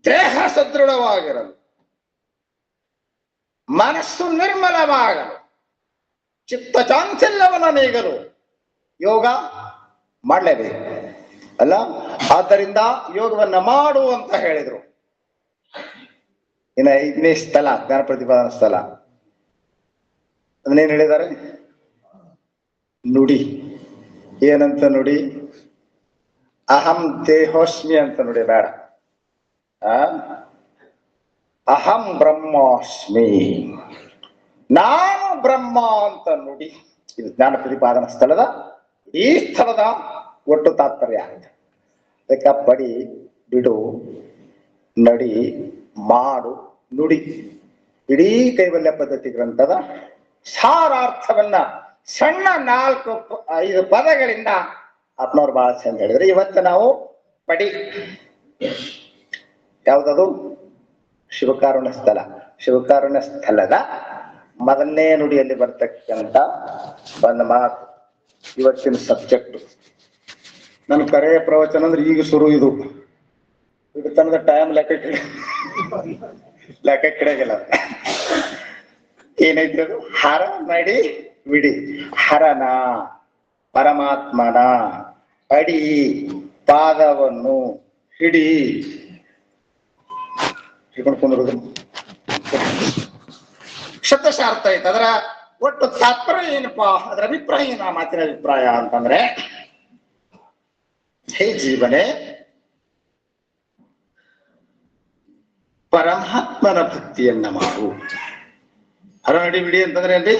Speaker 4: ದೇಹ ಸದೃಢವಾಗಿರಲು, ಮನಸ್ಸು ನಿರ್ಮಲವಾಗಲು, ಚಿತ್ತ ಚಾಂಚಲ್ಯವನ್ನು ನೀಗಲು ಯೋಗ ಮಾಡಲೇಬೇಕು ಅಲ್ಲ. ಆದ್ದರಿಂದ ಯೋಗವನ್ನ ಮಾಡು ಅಂತ ಹೇಳಿದ್ರು. ಇನ್ನು 5ನೇ ಸ್ಥಳ ಜ್ಞಾನ ಪ್ರತಿಪಾದನಾ ಸ್ಥಳ. ಅದನ್ನೇನ್ ಹೇಳಿದ್ದಾರೆ? ನುಡಿ. ಏನಂತ ನುಡಿ? ಅಹಂ ದೇಹೋಸ್ಮಿ ಅಂತ ನುಡಿ ಬೇಡ. ಅಹಂ ಬ್ರಹ್ಮಾಸ್ಮಿ, ನಾನು ಬ್ರಹ್ಮ ಅಂತ ನುಡಿ. ಇದು ಜ್ಞಾನ ಪ್ರತಿಪಾದನಾ ಸ್ಥಳದ ಈ ಸ್ಥಳದ ಒಟ್ಟು ತಾತ್ಪರ್ಯ. ಅದಕ್ಕ ಪಡಿ, ಬಿಡು, ನಡಿ, ಮಾಡು, ನುಡಿ. ಇಡೀ ಕೈವಲ್ಯ ಪದ್ಧತಿ ಗ್ರಂಥದ ಸಾರಾರ್ಥವನ್ನ ಸಣ್ಣ 4-5 ಪದಗಳಿಂದ ಅಪ್ನವ್ರು ಬಹಳ ಚಂದ ಹೇಳಿದ್ರೆ. ಇವತ್ತು ನಾವು ಪಡಿ, ಯಾವ್ದದು? ಶಿವಕಾರುಣ್ಯ ಸ್ಥಳ. ಶಿವಕಾರುಣ್ಯ ಸ್ಥಳದ ಮೊದಲನೇ ನುಡಿಯಲ್ಲಿ ಬರ್ತಕ್ಕಂಥ ಒಂದು ಮಾತು ಇವತ್ತಿನ ಸಬ್ಜೆಕ್ಟ್. ನನ್ನ ಕರೆಯ ಪ್ರವಚನ ಅಂದ್ರೆ ಈಗ ಶುರು. ಇದು ತನದ ಟೈಮ್ ಲೆಕ್ಕಕ್ಕಿಡಗಿಲ್ಲ. ಏನೈತಿ ಅದು? ಹರ ನಡಿ ಬಿಡಿ. ಹರನ, ಪರಮಾತ್ಮನ ಅಡಿ, ಪಾದವನ್ನು ಹಿಡಿ. ಹಿಡ್ಕೊಂಡು ಕುಂದ್ರುದು ಶಬ್ದಶಾರ್ಥ ಐತೆ. ಅದರ ಒಟ್ಟು ತಾತ್ಪರ್ಯ ಏನಪ್ಪಾ? ಅದರ ಅಭಿಪ್ರಾಯ ಏನು? ಆ ಮಾತಿನ ಅಭಿಪ್ರಾಯ ಅಂತಂದ್ರೆ, ಹೇ ಜೀವನೇ, ಪರಮಾತ್ಮನ ಭಕ್ತಿಯನ್ನ ಮಾಡು. ಹರ ನಡಿ ಬಿಡಿ ಅಂತಂದ್ರೆ ಏನ್ರಿ?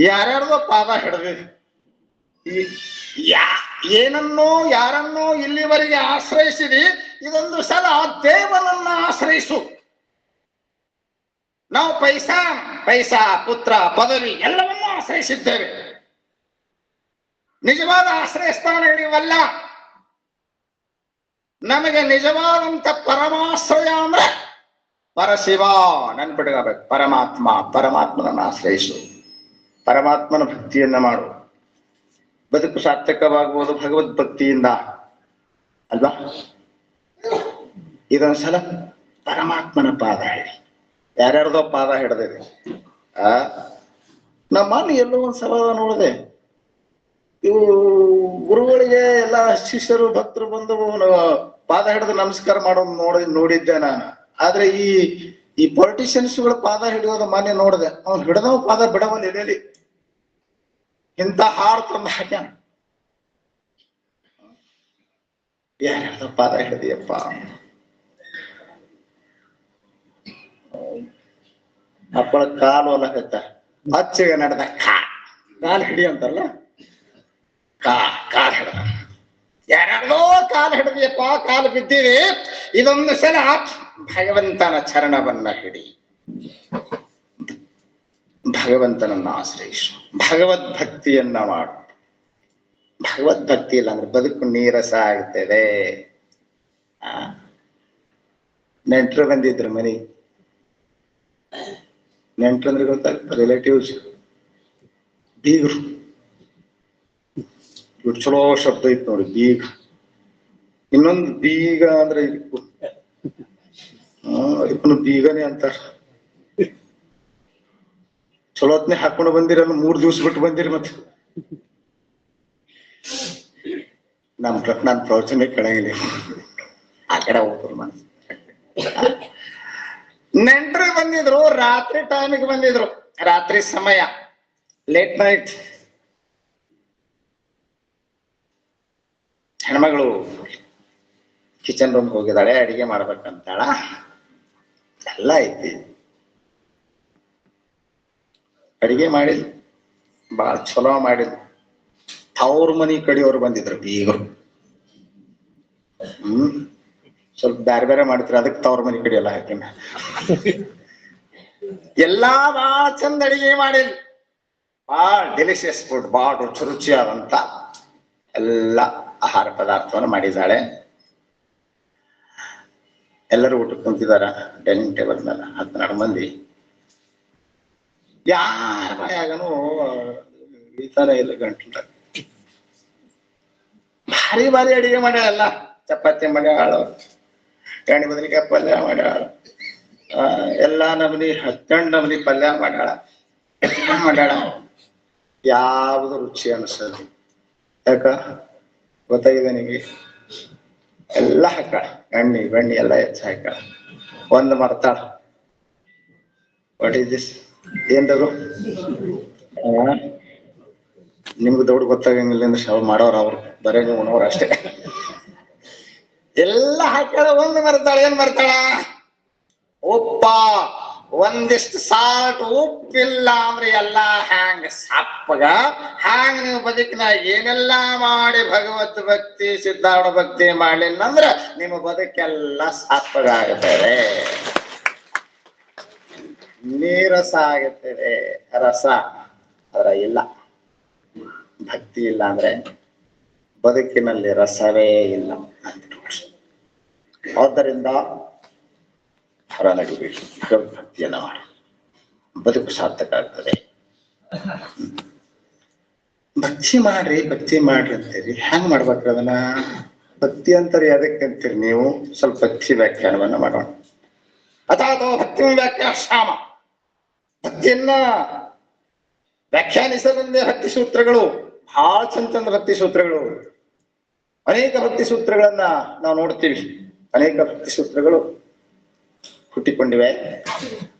Speaker 4: ಯಾರ್ಯಾರ್ದೋ ಪಾದ ಹಿಡ್ದಿ, ಏನನ್ನೋ ಯಾರನ್ನೋ ಇಲ್ಲಿವರೆಗೆ ಆಶ್ರಯಿಸಿದಿ, ಇದೊಂದು ಸಲ ದೇವನನ್ನ ಆಶ್ರಯಿಸು. ನಾವು ಪೈಸಾ, ಪುತ್ರ, ಪದವಿ ಎಲ್ಲವನ್ನೂ ಆಶ್ರಯಿಸಿದ್ದೇವೆ. ನಿಜವಾದ ಆಶ್ರಯ ಸ್ಥಾನಗಳಿವಲ್ಲ. ನಮಗೆ ನಿಜವಾದಂತ ಪರಮಾಶ್ರಯ ಅಂದ್ರೆ ಪರಶಿವ. ನೆನ್ಪಿಟ್ಕೋಬೇಕು. ಪರಮಾತ್ಮ, ಪರಮಾತ್ಮನನ್ನು ಆಶ್ರಯಿಸು, ಪರಮಾತ್ಮನ ಭಕ್ತಿಯನ್ನ ಮಾಡು. ಬದುಕು ಸಾರ್ಥಕವಾಗುವುದು ಭಗವದ್ಭಕ್ತಿಯಿಂದ ಅಲ್ವಾ? ಇದೊಂದ್ಸಲ ಪರಮಾತ್ಮನ ಪಾದ ಹಿಡಿ. ಯಾರ್ಯಾರ್ದೋ ಪಾದ ಹಿಡ್ದಿದೆ. ನಮ್ಮಲ್ಲಿ ಎಲ್ಲೋ ಒಂದ್ಸಲ ನೋಡಿದೆ, ಇವು ಗುರುಗಳಿಗೆ ಎಲ್ಲ ಶಿಷ್ಯರು ಭಕ್ತರು ಬಂದು ಪಾದ ಹಿಡಿದು ನಮಸ್ಕಾರ ಮಾಡೋದು ನೋಡಿದ್ದೆ ನಾನು. ಆದ್ರೆ ಈ ಪೊಲಿಟಿಷಿಯನ್ಸ್ಗಳ ಪಾದ ಹಿಡಿಯೋದು ಮೊನ್ನೆ ನೋಡಿದೆ. ಅವ್ನು ಹಿಡಿದವ ಪಾದ ಬಿಡವಲ್ಲ ಎಲೆಯಲ್ಲಿ. ಇಂಥ ಹಾಡು ತಂದು ಹಾಕ್ಯಾನ. ಯಾರ್ಯಾರ್ದ ಪಾದ ಹಿಡಿದಿಯಪ್ಪ? ಅಪ್ಪಳ ಕಾಲು ಹೊಲಕತ್ತ ಅಚ್ಚಗೆ ನಡೆದ ಕಾಲ್ ಹಿಡಿ ಅಂತಾರಲ್ಲ, ಕಾಲ್ ಹಿಡ್ದ. ಯಾರ್ಯಾರ್ದೋ ಕಾಲು ಹಿಡಿದಿಯಪ್ಪ, ಕಾಲು ಬಿದ್ದೀರಿ. ಇದೊಂದು ಸಲ ಭಗವಂತನ ಚರಣವನ್ನ ಹಿಡಿ, ಭಗವಂತನನ್ನ ಆಶ್ರಯಿಸು, ಭಗವದ್ಭಕ್ತಿಯನ್ನ ಮಾಡು. ಭಗವದ್ ಭಕ್ತಿ ಇಲ್ಲ ಅಂದ್ರೆ ಬದುಕು ನೀರಸ ಆಗ್ತದೆ. ನೆಂಟರು ಬಂದಿದ್ರು ಮನೆಗೆ. ನೆಂಟರು ಅಂದ್ರೆ ಗೊತ್ತಾಗ್ತದೆ, ರಿಲೇಟಿವ್ಸ್, ಬೀಗರು. ಇವ್ರು ಚಲೋ ಶಬ್ದ ಐತ್ ನೋಡಿ, ಬೀಗ. ಇನ್ನೊಂದು ಬೀಗ ಅಂದ್ರೆ ಅದಕ್ಕೂ ಬೀಗನೇ ಅಂತಾರ. ಚಲೋತ್ನೆ ಹಾಕೊಂಡು ಬಂದಿರಲ್ಲ, 3 ದಿವ್ಸ ಬಿಟ್ಟು ಬಂದಿರಿ. ಮತ್ತೆ ನನ್ನ ಪ್ರವಚನ ಕೆಳಗಿಲ್ಲ, ಆ ಕಡೆ ಹೋಗ್ತಾರೆ ಮನಸ್ಸು. ನೆಂಟರು ಬಂದಿದ್ರು, ರಾತ್ರಿ ಟೈಮಿಗೆ ಬಂದಿದ್ರು, ರಾತ್ರಿ ಸಮಯ, ಲೇಟ್ ನೈಟ್. ಹೆಣ್ಮಗಳು ಕಿಚನ್ ರೂಮ್ ಹೋಗಿದ್ದಾಳೆ, ಅಡಿಗೆ ಮಾಡ್ಬೇಕಂತಾಳ. ಎಲ್ಲ ಐತಿ, ಅಡಿಗೆ ಮಾಡಿದ್ ಬಾಳ ಚಲೋ ಮಾಡಿದ್. ತವ್ರ ಮನಿ ಕಡೆಯವ್ರು ಬಂದಿದ್ರು ಬೀಗರು. ಸ್ವಲ್ಪ ಬೇರೆ ಬೇರೆ ಮಾಡ್ತೀರ, ಅದಕ್ಕೆ ತವ್ರ ಮನಿ ಕಡೆ ಎಲ್ಲ ಹಾಕಿನ. ಎಲ್ಲಾ ಬಾಳ ಚಂದ ಅಡಿಗೆ ಮಾಡಿದ್, ಬಾಳ ಡೆಲಿಷಿಯಸ್ ಫುಡ್, ಬಾಳ ರುಚಿ ರುಚಿಯಾದಂತ ಎಲ್ಲ ಆಹಾರ ಪದಾರ್ಥವನ್ನು ಮಾಡಿದ್ದಾಳೆ. ಎಲ್ಲರೂ ಊಟಕ್ಕೆ ಕುಂತಿದಾರ ಡೈನಿಂಗ್ ಟೇಬಲ್ ಮೇಲೆ, 14 ಮಂದಿ. ಯಾರ ಬಾಯಾಗನು ಈತಾನ ಇಲ್ಲ ಗಂಟಲ. ಭಾರಿ ಭಾರಿ ಅಡಿಗೆ ಮಾಡ್ಯಾಳ. ಚಪಾತಿ ಮಾಡ್ಯಾಳ, ಎಣ್ಣೆ ಬದಲಿಕಾಯಿ ಪಲ್ಯ ಮಾಡ್ಯಾಳ, ಎಲ್ಲಾ ನಮನಿ 12 ನಮನಿ ಪಲ್ಯ ಮಾಡ್ಯಾಳ. ಯಾವುದು ರುಚಿ ಅನ್ಸಲ್ಲ. ಯಾಕ ಗೊತ್ತಾಗಿದೆ ನಿಮಗೆ? ಎಲ್ಲ ಹಾಕಾಳ, ಎಣ್ಣೆ ಬೆಣ್ಣೆ ಎಲ್ಲ ಹೆಚ್ಚು ಹಾಕಾಳ. ಒಂದು ಮರ್ತಾಳ, ವಾಟ್ ಈಸ್ ದಿಸ್? ಏನ್ರದು? ನಿಮ್ಗೆ ದೊಡ್ಡ ಗೊತ್ತಾಗಂಗಿಲ್ಲ ಅಂದ್ರೆ ಶಾವ್ ಮಾಡೋರು ಅವ್ರು, ಬರೇ ನೀವು ಉಣವ್ರು ಅಷ್ಟೇ. ಎಲ್ಲ ಹಾಕ್ಯಾಳ, ಒಂದು ಮರ್ತಾಳ. ಏನ್ ಮರ್ತಾಳ? ಉಪ್ಪ. ಒಂದಿಷ್ಟು ಸಾಲ್ಟ್, ಉಪ್ಪಿಲ್ಲ ಅಂದ್ರೆ ಎಲ್ಲ ಹ್ಯಾಂಗ ಸಪ್ಪಗ. ಹ್ಯಾಂಗ ನೀವು ಬದುಕಿನಾಗ ಏನೆಲ್ಲಾ ಮಾಡಿ ಭಗವತ್ ಭಕ್ತಿ ಸಿದ್ಧಾರೂಢ ಭಕ್ತಿ ಮಾಡ್ಲಿಲ್ಲ ಅಂದ್ರ ನಿಮ್ಮ ಬದುಕೆಲ್ಲ ಸಪ್ಪಗ ಆಗುತ್ತದೆ, ನೀರಸ ಆಗುತ್ತದೆ. ರಸ ಅದರ ಇಲ್ಲ. ಭಕ್ತಿ ಇಲ್ಲ ಅಂದ್ರೆ ಬದುಕಿನಲ್ಲಿ ರಸವೇ ಇಲ್ಲ. ಆದ್ದರಿಂದ ಹೊರ ನಡಿಬೇಡಿ, ಭಕ್ತಿಯನ್ನ ಮಾಡಿ, ಬದುಕು ಸಾರ್ಥಕ ಆಗ್ತದೆ. ಭಕ್ತಿ ಮಾಡ್ರಿ, ಭಕ್ತಿ ಮಾಡ್ರಿ ಅಂತೀರಿ. ಹೆಂಗ್ ಮಾಡ್ಬೇಕ್ರಿ ಅದನ್ನ? ಭಕ್ತಿ ಅಂತಾರೆ ಅದಕ್ಕೆ ಅಂತೀರಿ ನೀವು? ಸ್ವಲ್ಪ ಭಕ್ತಿ ವ್ಯಾಖ್ಯಾನವನ್ನ ಮಾಡೋಣ. ಅಥಾತೋ ಭಕ್ತಿ ವ್ಯಾಖ್ಯಾಶ್ಯಾಮ. ಭಕ್ತಿಯನ್ನ ವ್ಯಾಖ್ಯಾನಿಸಲೆಂದೇ ಭಕ್ತಿ ಸೂತ್ರಗಳು, ಬಹಳ ಚಂದ ಭಕ್ತಿ ಸೂತ್ರಗಳು. ಅನೇಕ ಭಕ್ತಿ ಸೂತ್ರಗಳನ್ನ ನಾವು ನೋಡ್ತೀವಿ, ಅನೇಕ ಭಕ್ತಿ ಸೂತ್ರಗಳು ಹುಟ್ಟಿಕೊಂಡಿವೆ.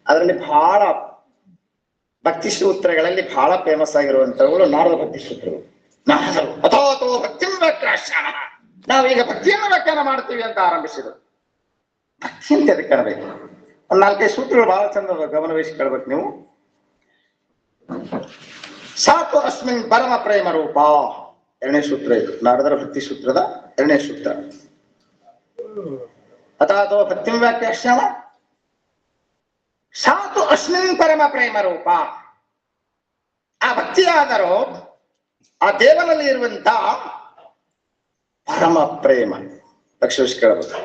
Speaker 4: ಅದರಲ್ಲಿ ಬಹಳ ಭಕ್ತಿ ಸೂತ್ರಗಳಲ್ಲಿ ಬಹಳ ಫೇಮಸ್ ಆಗಿರುವಂತವುಗಳು ನಾರದ ಭಕ್ತಿ ಸೂತ್ರಗಳು. ನಾರದರು ಅಥಾತೋ ಭಕ್ತಿ ವ್ಯಾಖ್ಯಾಶ್ಯಾಮ. ನಾವೀಗ ಭಕ್ತಿಯನ್ನು ವ್ಯಾಖ್ಯಾನ ಮಾಡ್ತೀವಿ ಅಂತ ಆರಂಭಿಸಿದ್ರು. ಭಕ್ತಿ ಅಂತ ಅದಕ್ಕೆ ಕಾಣಬೇಕು. ಒಂದ್ 4-5 ಸೂತ್ರಗಳು ಬಹಳ ಚಂದ, ಗಮನವಹಿಸಿ ಕೇಳ್ಬೇಕು ನೀವು. ಸಾತು ಅಸ್ಮಿನ್ ಪರಮ ಪ್ರೇಮ ರೂಪ, 2ನೇ ಸೂತ್ರ ಇದು, ನಾರದರ ಭಕ್ತಿ ಸೂತ್ರದ 2ನೇ ಸೂತ್ರ. ಅಥಾತೋ ಭಕ್ತಿ ವ್ಯಾಖ್ಯಾಶ್ಯಾಮ ಸಾತು ಅಸ್ಮಿನ್ ಪರಮ ಪ್ರೇಮ ರೂಪ. ಆ ಭಕ್ತಿಯಾದರೂ ಆ ದೇವನಲ್ಲಿ ಇರುವಂತ ಪರಮ ಪ್ರೇಮ. ಲಕ್ಷ ಕೇಳಬೇಕು,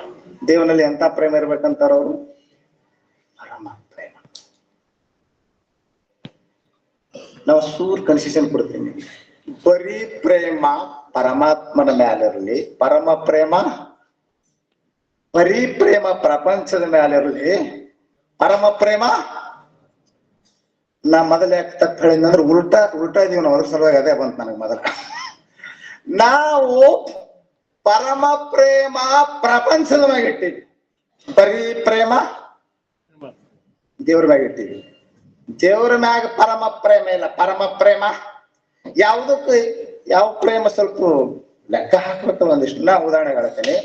Speaker 4: ದೇವನಲ್ಲಿ ಎಂತ ಪ್ರೇಮ ಇರ್ಬೇಕಂತಾರ ಅವರು? ಪರಮ ಪ್ರೇಮ. ನಾವು ಸೂರ್ ಕನ್ಸೆಷನ್ ಕೊಡ್ತೀನಿ. ಬರೀ ಪ್ರೇಮ ಪರಮಾತ್ಮನ ಮ್ಯಾಲಿರಲಿ, ಪರಮ ಪ್ರೇಮ ಬರೀ ಪ್ರೇಮ ಪ್ರಪಂಚದ ಮ್ಯಾಲಿರಲಿ, ಪರಮ ಪ್ರೇಮ ನಾ ಮೊದಲ ಯಾಕೆ ತಪ್ಪು ಹೇಳಿದ್ರೆ ಉಲ್ಟಾ ಇದೀವಿ ನಾವು. ಅದ್ರ ಸಲುವಾಗಿ ಅದೇ ಬಂತು ನನಗೆ ಮೊದಲ. ನಾವು ಪರಮ ಪ್ರೇಮ ಪ್ರಪಂಚದ ಮ್ಯಾಗ ಇಟ್ಟಿವಿ, ಬರೀ ಪ್ರೇಮ ದೇವ್ರ ಮ್ಯಾಗ ಇಟ್ಟಿವಿ. ದೇವ್ರ ಮ್ಯಾಗ ಪರಮ ಪ್ರೇಮ ಇಲ್ಲ. ಪರಮ ಪ್ರೇಮ ಯಾವುದಕ್ಕೂ, ಯಾವ ಪ್ರೇಮ ಸ್ವಲ್ಪ ಲೆಕ್ಕ ಹಾಕ್ಬೇಕು. ಒಂದಿಷ್ಟು ನಾ ಉದಾಹರಣೆ ಹೇಳ್ತೇನೆ.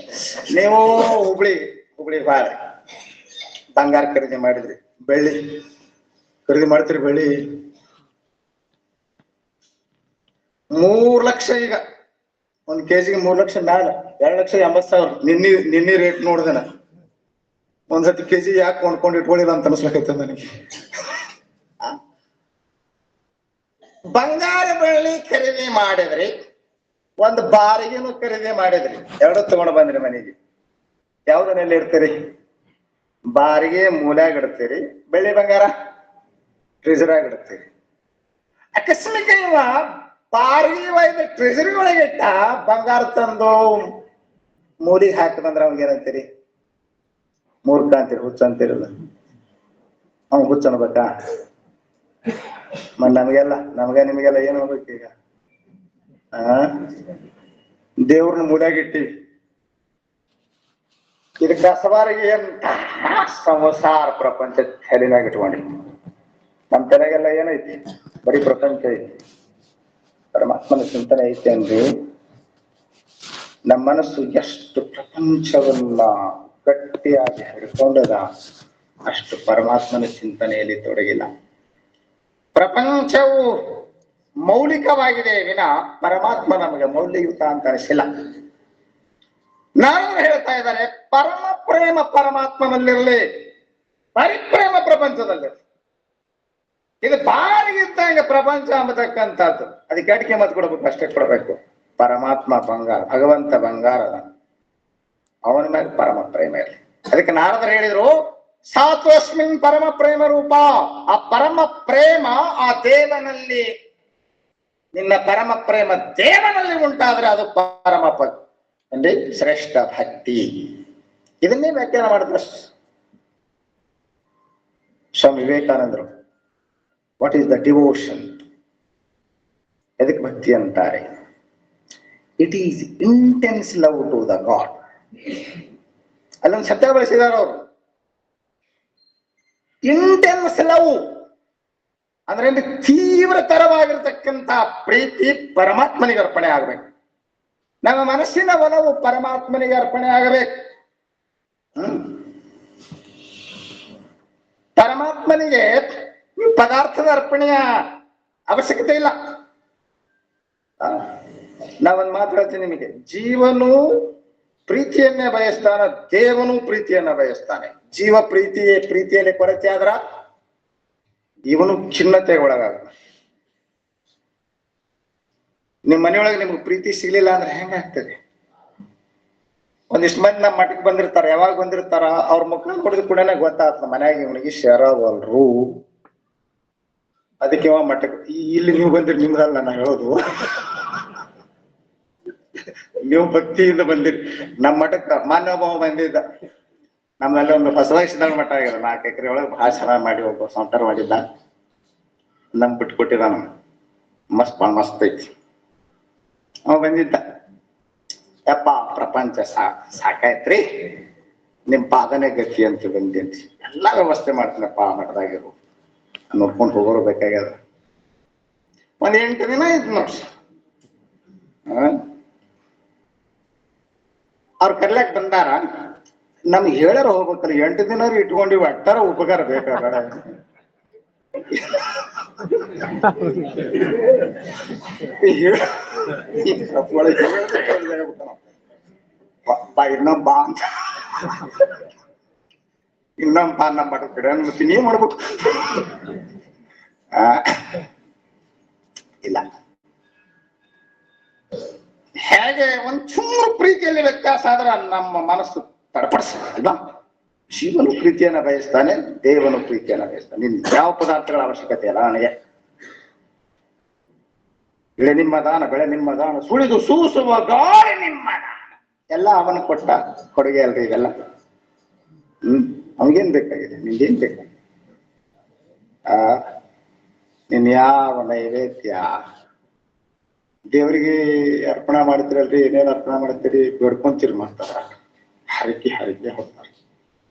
Speaker 4: ನೀವು ಹುಬ್ಳಿ ಬಾಳ ಬಂಗಾರ ಖರೀದಿ ಮಾಡಿದ್ರಿ, ಬೆಳ್ಳಿ ಖರೀದಿ ಮಾಡ್ತೀರಿ. ಬೆಳ್ಳಿ 3 ಲಕ್ಷ, ಈಗ 1 kg 3 ಲಕ್ಷ ಮ್ಯಾಲ, 2,80,000. ನಿನ್ನೆ ರೇಟ್ ನೋಡ್ದೇನ. ಒಂದ್ಸತಿ ಕೆಜಿ ಯಾಕೆ ಕೊಂಡ್ಕೊಂಡು ಇಟ್ಕೊಂಡಿಲ್ಲ ಅಂತ ಅನ್ಸ್ಲಕೈತೆ ನನಗೆ. ಬಂಗಾರ ಬೆಳ್ಳಿ ಖರೀದಿ ಮಾಡಿದ್ರಿ, ಒಂದು ಬಾರಿಗೆನು ಖರೀದಿ ಮಾಡಿದ್ರಿ, ಎರಡು ತಗೊಂಡ್ ಬಂದ್ರಿ ಮನೆಗೆ. ಯಾವ್ದನ್ನೆಲ್ಲ ಇಡ್ತೀರಿ? ಬಾರಿಗೆ ಮೂಲ್ಯಾಗ ಇಡ್ತೀರಿ, ಬೆಳ್ಳಿ ಬಂಗಾರ ಟ್ರೆಜರಾಗ ಇಡ್ತೀರಿ. ಅಕಸ್ಮಾತ್ ಇವ ಬಾರಿಗೆ ಒಯ್ದ ಟ್ರೆಜರಿ ಒಳಗೆ ಇಟ್ಟ ಬಂಗಾರ ತಂದು ಮೂಲಿಗೆ ಹಾಕದಂದ್ರ ಅವಾಗ ಏನಂತೀರಿ? ಮೂರ್ಖ ಅಂತೀರಿ, ಹುಚ್ಚ ಅಂತೀರಲ್ಲ. ಅವ್ನು ಹುಚ್ಚ ಅನ್ಬೇಕಾ? ನಮಗ ನಿಮಗೆಲ್ಲ ಏನ್ ಹೋಗ್ಬೇಕು ಈಗ? ದೇವ್ರನ್ನ ಮೂಲ್ಯಾಗ ಇಟ್ಟಿವಿ, ಇದಕ್ಕ ಸವಾರಿಗೆ ಏನ್ ಸಂಸಾರ ಪ್ರಪಂಚ ತಲೆನಾಗ ಇಟ್ಕೊಂಡಿ. ನಮ್ ತಲೆಗೆಲ್ಲ ಏನೈತಿ? ಬರೀ ಪ್ರಪಂಚ ಐತಿ. ಪರಮಾತ್ಮನ ಚಿಂತನೆ ಐತಿ ಅಂದ್ರೆ ನಮ್ಮ ಮನಸ್ಸು ಎಷ್ಟು ಪ್ರಪಂಚವನ್ನ ಗಟ್ಟಿಯಾಗಿ ಹಿಡ್ಕೊಂಡದ, ಅಷ್ಟು ಪರಮಾತ್ಮನ ಚಿಂತನೆಯಲ್ಲಿ ತೊಡಗಿಲ್ಲ. ಪ್ರಪಂಚವು ಮೌಲಿಕವಾಗಿದೆ ವಿನ ಪರಮಾತ್ಮ ನಮಗೆ ಮೌಲ್ಯಯುತ ಅಂತ ಅನಿಸಿಲ್ಲ. ನಾನು ಹೇಳ್ತಾ ಇದ್ದಾರೆ, ಪರಮ ಪ್ರೇಮ ಪರಮಾತ್ಮನಲ್ಲಿರಲಿ, ಪರಿಪ್ರೇಮ ಪ್ರಪಂಚದಲ್ಲಿರಲಿ. ಇದು ಬಾರಿಗಿದ್ದಂಗೆ ಪ್ರಪಂಚ ಅಂಬತಕ್ಕಂಥದ್ದು, ಅದಕ್ಕೆ ಅಡಿಕೆ ಮತ್ ಕೊಡ್ಬೇಕು, ಅಷ್ಟೇ ಕೊಡ್ಬೇಕು. ಪರಮಾತ್ಮ ಬಂಗಾರ, ಭಗವಂತ ಬಂಗಾರದ, ಅವನ ಮೇಲೆ ಪರಮ ಪ್ರೇಮ ಇರಲಿ. ಅದಕ್ಕೆ ನಾರದರು ಹೇಳಿದ್ರು, ಸಾತ್ವಸ್ಮಿನ್ ಪರಮ ಪ್ರೇಮ ರೂಪ. ಆ ಪರಮ ಪ್ರೇಮ ಆ ದೇವನಲ್ಲಿ, ನಿನ್ನ ಪರಮ ಪ್ರೇಮ ದೇವನಲ್ಲಿ ಉಂಟಾದ್ರೆ ಅದು ಪರಮ ಅಂದ್ರೆ ಶ್ರೇಷ್ಠ ಭಕ್ತಿ. ಇದನ್ನೇ ವ್ಯಾಖ್ಯಾನ ಮಾಡಿದ್ರು ಸ್ವಾಮಿ ವಿವೇಕಾನಂದರು. What is the devotion? ಎದಕ್ಕೆ ಭಕ್ತಿ ಅಂತಾರೆ? It is intense love to the god. ಅಲ್ಲೊಂದು ಸತ್ಯ ಬಳಸಿದಾರ ಅವರು. ಇಂಟೆನ್ಸ್ ಲವ್ ಅಂದ್ರೆ ತೀವ್ರತರವಾಗಿರ್ತಕ್ಕಂಥ ಪ್ರೀತಿ ಪರಮಾತ್ಮನಿಗೆ ಅರ್ಪಣೆ ಆಗ್ಬೇಕು. ನಮ್ಮ ಮನಸ್ಸಿನ ಒಲವು ಪರಮಾತ್ಮನಿಗೆ ಅರ್ಪಣೆ ಆಗಬೇಕು. ಪರಮಾತ್ಮನಿಗೆ ಪದಾರ್ಥದ ಅರ್ಪಣೆಯ ಅವಶ್ಯಕತೆ ಇಲ್ಲ. ನಾವೊಂದು ಮಾತು ಹೇಳ್ತೀನಿ ನಿಮಗೆ, ಜೀವನು ಪ್ರೀತಿಯನ್ನೇ ಬಯಸ್ತಾನ, ದೇವನು ಪ್ರೀತಿಯನ್ನ ಬಯಸ್ತಾನೆ. ಜೀವ ಪ್ರೀತಿಯಲ್ಲಿ ಕೊರತೆ ಆದ್ರ ಇವನು ಖಿನ್ನತೆಗೆ ಒಳಗಾಗ. ನಿಮ್ ಮನೆಯೊಳಗೆ ನಿಮ್ಗೆ ಪ್ರೀತಿ ಸಿಗ್ಲಿಲ್ಲ ಅಂದ್ರೆ ಹೆಂಗಾಗ್ತದೆ? ಒಂದಿಷ್ಟು ಮಂದಿ ನಮ್ಮ ಮಠಕ್ಕೆ ಬಂದಿರ್ತಾರ. ಯಾವಾಗ ಬಂದಿರ್ತಾರ ಅವ್ರ ಮುಖ ನೋಡಿದ ಕೂಡ ಗೊತ್ತಾಗ್ತದೆ, ಮನ್ಯಾಗ ಇವನಿಗೆ ಶರವಲ್ರು. ಅದಕ್ಕೆ ಅವ ಮಠಕ್ಕೆ ಇಲ್ಲಿ ನೀವು ಬಂದಿರಿ, ನಿಮ್ದಲ್ಲ ನಾ ಹೇಳೋದು, ನೀವು ಭಕ್ತಿಯಿಂದ ಬಂದಿರಿ. ನಮ್ಮ ಮಠಕ್ಕೆ ಮಾನ್ಯ ಒಬ್ಬ ಬಂದಿದ್ದ, ನಮ್ಮಲ್ಲಿ ಒಂದು ಹೊಸದಾಗಿ ಸಿದ್ಧಾಂತ ಮಠ ಆಗ್ಯದ, 4 ಎಕರೆ ಒಳಗೆ ಬಹಳ ಚೆನ್ನಾಗಿ ಮಾಡಿ ಒಬ್ಬ ಸಂತಾರ ಮಾಡಿದ್ದ, ನಮ್ ಬಿಟ್ಕೊಟ್ಟಿದ. ನಮ್ ಭಾಳ ಮಸ್ತ್ ಐತಿ. ಅವ ಬಂದಿದ್ದ, ಯಪ್ಪ ಪ್ರಪಂಚ ಸಾಕಾಯ್ತ್ರಿ, ನಿಮ್ ಪಾದನೆ ಗತಿ ಅಂತ ಬಂದೇನ್ರಿ, ಎಲ್ಲಾ ವ್ಯವಸ್ಥೆ ಮಾಡ್ತೀನಪ್ಪ ಮಠದಾಗಿರು, ನೋಡ್ಕೊಂಡು ಹೋಗೋರು ಬೇಕಾಗ್ಯದ. ಒಂದ್ 8 ದಿನ ಇದ್ ನೋಡ್ರಿ. ಅವ್ರು ಕರ್ಲಾಕ್ ಬಂದಾರ, ನಮ್ಗೆ ಹೇಳ್ಯಾರ ಹೋಗ್ಬೇಕಲ್ಲ, 8 ದಿನ ಇಟ್ಕೊಂಡಿವಿ, ಅಟ್ಟಾರ ಉಪಕಾರ ಬೇಕಾಗ. ಇನ್ನೊಬ್ಬ ಅಂತ ನಮ್ಮ ಮಠ ಕಡೆ ಮತ್ತೆ ನೀವ್ ಮಾಡ್ಬೇಕು. ಇಲ್ಲ, ಹೇಗೆ ಒಂಚೂರು ಪ್ರೀತಿಯಲ್ಲಿ ವ್ಯತ್ಯಾಸ ಆದ್ರೆ ನಮ್ಮ ಮನಸ್ಸು ತಡಪಡಿಸಲ್ವಾ? ಶಿವನು ಪ್ರೀತಿಯನ್ನ ಬಯಸ್ತಾನೆ, ದೇವನು ಪ್ರೀತಿಯನ್ನ ಬಯಸ್ತಾನೆ. ನಿನ್ ಯಾವ ಪದಾರ್ಥಗಳ ಅವಶ್ಯಕತೆ ಅಲ್ಲ ನನಗೆ. ಬೆಳೆ ನಿಮ್ಮ ದಾನ, ಬೆಳೆ ನಿಮ್ಮ ದಾನ, ಸುಳಿದು ಸೂಸುವ ಗಾಳಿ ನಿಮ್ಮ ದಾನ, ಎಲ್ಲ ಅವನು ಕೊಟ್ಟ ಕೊಡುಗೆ ಅಲ್ರಿ ಇದೆಲ್ಲ. ಅವನಿಗೇನ್ ಬೇಕಾಗಿದೆ? ನಿನ್ಗೇನ್ ಬೇಕಾಗಿದೆ? ನಿನ್ ಯಾವ ನೈವೇದ್ಯ ದೇವರಿಗೆ ಅರ್ಪಣೆ ಮಾಡ್ತೀರಲ್ರಿ, ಏನೇನ್ ಅರ್ಪಣೆ ಮಾಡ್ತೀರಿ? ಬೇಡ್ಕೊಂತೀರಿ ಮಾಡ್ತಾರ, ಹರಕೆ ಹೋಗ್ತಾರ.